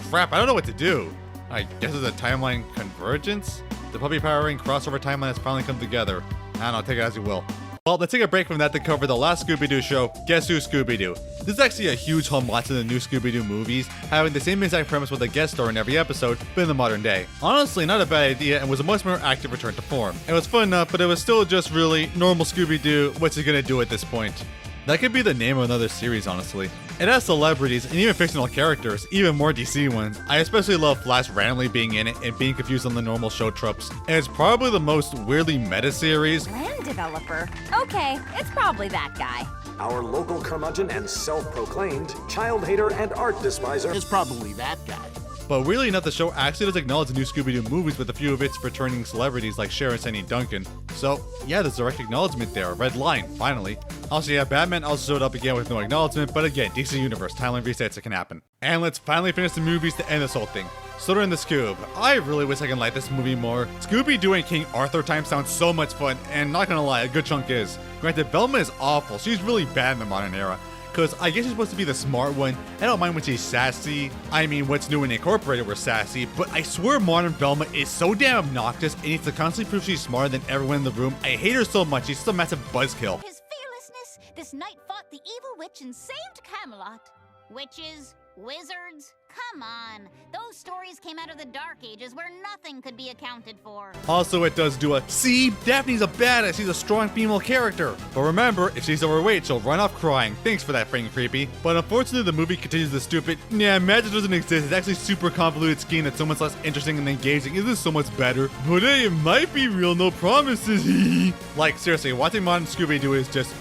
Crap, I don't know what to do. I guess it's a timeline convergence? The Puppy Power Ring crossover timeline has finally come together. I don't know, take it as you will. Well, let's take a break from that to cover the last Scooby-Doo show, Guess Who Scooby-Doo. This is actually a huge homage to the new Scooby-Doo movies, having the same exact premise with a guest star in every episode, but in the modern day. Honestly, not a bad idea, and was a much more active return to form. It was fun enough, but it was still just really normal Scooby-Doo, what's he gonna do at this point? That could be the name of another series, honestly. It has celebrities and even fictional characters, even more DC ones. I especially love Flash randomly being in it and being confused on the normal show tropes. And it's probably the most weirdly meta series. Land developer. Okay, it's probably that guy. Our local curmudgeon and self-proclaimed child hater and art despiser is probably that guy. But weirdly enough, the show actually does acknowledge the new Scooby-Doo movies with a few of its returning celebrities like Cher and Sandy Duncan. So yeah, there's direct acknowledgement there, red line, finally. Also yeah, Batman also showed up again with no acknowledgement, but again, DC Universe, timeline resets, it can happen. And let's finally finish the movies to end this whole thing. Soda and the Scoob. I really wish I could like this movie more. Scooby-Doo and King Arthur time sounds so much fun, and not gonna lie, a good chunk is. Granted, Velma is awful, she's really bad in the modern era. Cause I guess she's supposed to be the smart one. I don't mind when she's sassy. I mean, what's new and Incorporated were sassy, but I swear modern Velma is so damn obnoxious and needs to constantly prove she's smarter than everyone in the room. I hate her so much, she's just a massive buzzkill. His fearlessness, this knight fought the evil witch and saved Camelot. Witches, wizards, come on. Those stories came out of the Dark Ages where nothing could be accounted for. Also, it does do a, see, Daphne's a badass, she's a strong female character. But remember, if she's overweight, she'll run off crying. Thanks for that, freaking creepy. But unfortunately, the movie continues the stupid, nah, magic doesn't exist, it's actually super convoluted scheme that's so much less interesting and engaging. Isn't so much better? But hey, it might be real, no promises. Like, seriously, watching modern Scooby-Doo is just...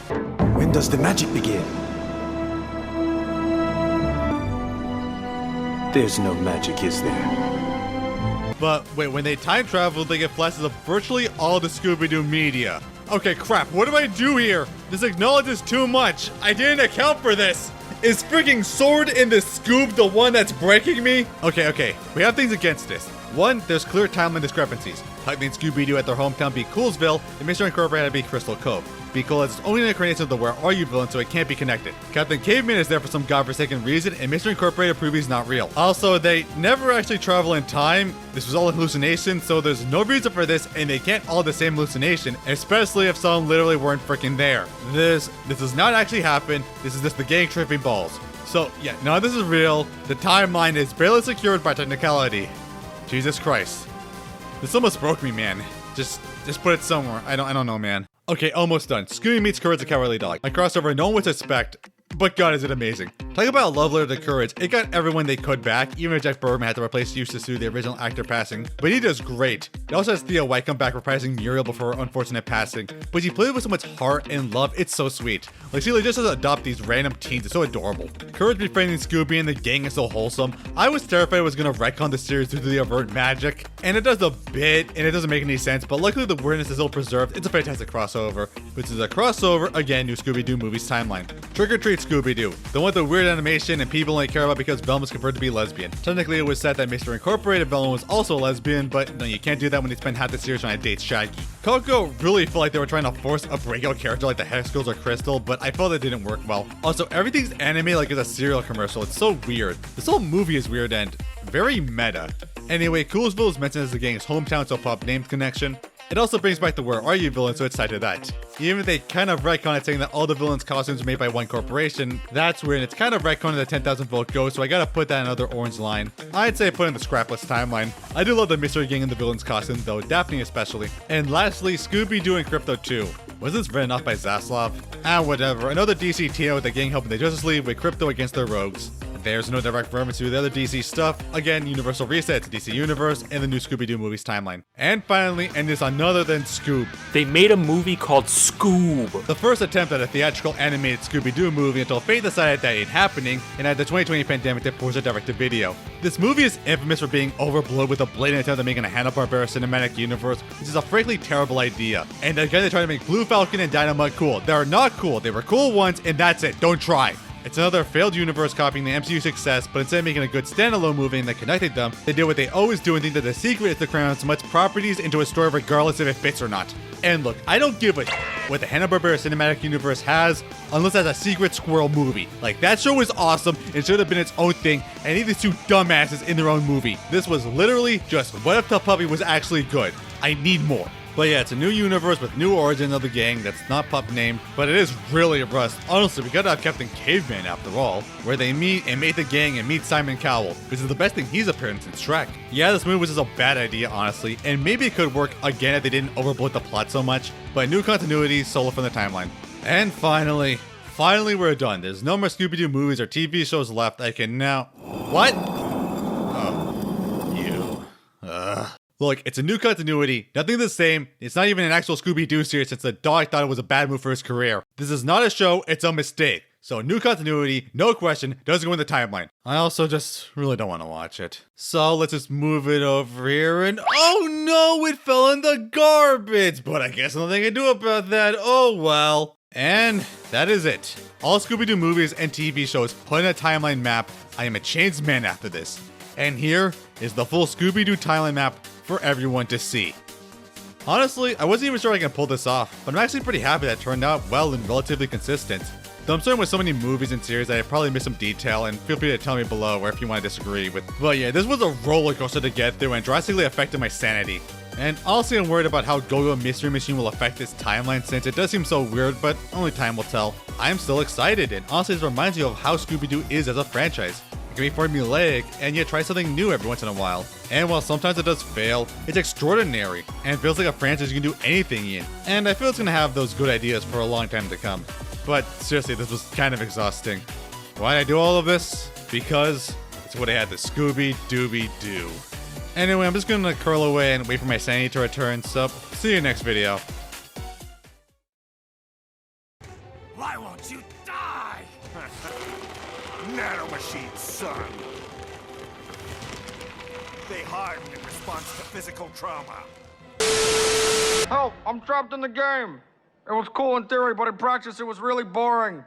When does the magic begin? There's no magic, is there? But wait, when they time travel, they get flashes of virtually all the Scooby-Doo media. Okay, crap, what do I do here? This acknowledges too much. I didn't account for this. Is freaking Sword in the Scoob the one that's breaking me? Okay, we have things against this. One, there's clear timeline discrepancies. Huckney and Scooby-Doo at their hometown be Coolsville, and Mystery Incorporated be Crystal Cove. because it's only an incarnation of the Where Are You villain, so it can't be connected. Captain Caveman is there for some godforsaken reason, and Mr. Incorporated proves he's not real. Also, they never actually travel in time. This was all a hallucination, so there's no reason for this, and they can't all the same hallucination, especially if some literally weren't freaking there. This does not actually happen. This is just the gang tripping balls. So yeah, none of this is real. The timeline is barely secured by technicality. Jesus Christ. This almost broke me, man. Just put it somewhere. I don't know, man. Okay, almost done. Scooby meets Courage the Cowardly Dog. A crossover no one would suspect, but God, is it amazing. Talk about a love letter to Courage. It got everyone they could back, even if Jack Bergman had to replace Eustace Sue, the original actor, passing. But he does great. It also has Thea White come back reprising Muriel before her unfortunate passing. But she played with so much heart and love, it's so sweet. Like, she just doesn't adopt these random teens, it's so adorable. Courage befriending Scooby and the gang is so wholesome. I was terrified it was gonna retcon the series due to the overt magic. And it does a bit, and it doesn't make any sense, but luckily the weirdness is still preserved. It's a fantastic crossover. Which is a crossover, again, new Scooby-Doo movies timeline. Trick or Treat Scooby-Doo. The one with the weird animation and people only care about because Velma's confirmed to be lesbian. Technically, it was said that Mr. Incorporated Velma was also a lesbian, but no, you can't do that when you spend half the series trying to date Shaggy. Coco really felt like they were trying to force a breakout character like the Hex Girls or Crystal, but I felt it didn't work well. Also, everything's animated like it's a cereal commercial. It's so weird. This whole movie is weird and very meta. Anyway, Coolsville is mentioned as the gang's hometown soap pop name connection. It also brings back the Where Are You villain, so it's tied to that. Even if they kind of retcon it saying that all the villains' costumes are made by one corporation, that's weird, and it's kind of retconning the 10,000 vote ghost, so I gotta put that in another orange line. I'd say put in the scrapless timeline. I do love the mystery gang and the villains' costumes though, Daphne especially. And lastly, Scooby-Doo and Crypto 2. Was this written off by Zaslav? Whatever. Another DC team with the gang helping the Justice League with Crypto against their rogues. There's no direct reference to the other DC stuff. Again, Universal Reset to DC Universe and the new Scooby-Doo movies timeline. And finally, and this on other than Scoob. They made a movie called Scoob. The first attempt at a theatrical animated Scooby-Doo movie until fate decided that it ain't happening and at the 2020 pandemic they forced a direct-to-video. This movie is infamous for being overblown with a blatant attempt at making a Hanna-Barbera cinematic universe, which is a frankly terrible idea. And again, they try to make Blue Falcon and Dynamite cool. They're not cool. They were cool once, and that's it. Don't try. It's another failed universe copying the MCU success, but instead of making a good standalone movie that connected them, they did what they always do and think that the secret is to cram as much properties into a story regardless if it fits or not. And look, I don't give a what the Hanna-Barbera cinematic universe has, unless it's a secret squirrel movie. Like, that show was awesome, it should have been its own thing, and need these two dumbasses in their own movie. This was literally just, what if the puppy was actually good? I need more. But yeah, it's a new universe with new origins of the gang that's not pup named, but it is really a rust. Honestly, we gotta have Captain Caveman after all, where they meet and meet the gang and meet Simon Cowell, which is the best thing he's appeared in since Shrek. Yeah, this movie was just a bad idea, honestly, and maybe it could work again if they didn't overbloat the plot so much, but new continuity, solo from the timeline. And finally we're done. There's no more Scooby-Doo movies or TV shows left. I can now... What? Oh. You. Look, it's a new continuity, nothing the same, it's not even an actual Scooby-Doo series since the dog thought it was a bad move for his career. This is not a show, it's a mistake. So new continuity, no question, doesn't go in the timeline. I also just really don't want to watch it. So let's just move it over here and oh no, it fell in the garbage! But I guess nothing I can do about that, oh well. And that is it. All Scooby-Doo movies and TV shows put in a timeline map. I am a changed man after this. And here is the full Scooby-Doo timeline map for everyone to see. Honestly, I wasn't even sure I can pull this off, but I'm actually pretty happy that it turned out well and relatively consistent. Though I'm starting with so many movies and series that I probably missed some detail, and feel free to tell me below or if you want to disagree with. But yeah, this was a roller coaster to get through and drastically affected my sanity. And honestly, I'm worried about how Go-Go Mystery Machine will affect this timeline since it does seem so weird, but only time will tell. I'm still excited, and honestly, this reminds me of how Scooby-Doo is as a franchise. It can be formulaic, and yet try something new every once in a while. And while sometimes it does fail, it's extraordinary, and feels like a franchise you can do anything in. And I feel it's gonna have those good ideas for a long time to come. But seriously, this was kind of exhausting. Why did I do all of this? Because it's what I had to Scooby-Dooby-Doo. Anyway, I'm just gonna curl away and wait for my sanity to return, so see you next video. Why won't you die? Nanomachines, son. They harden in response to physical trauma. Help! I'm trapped in the game! It was cool in theory, but in practice it was really boring.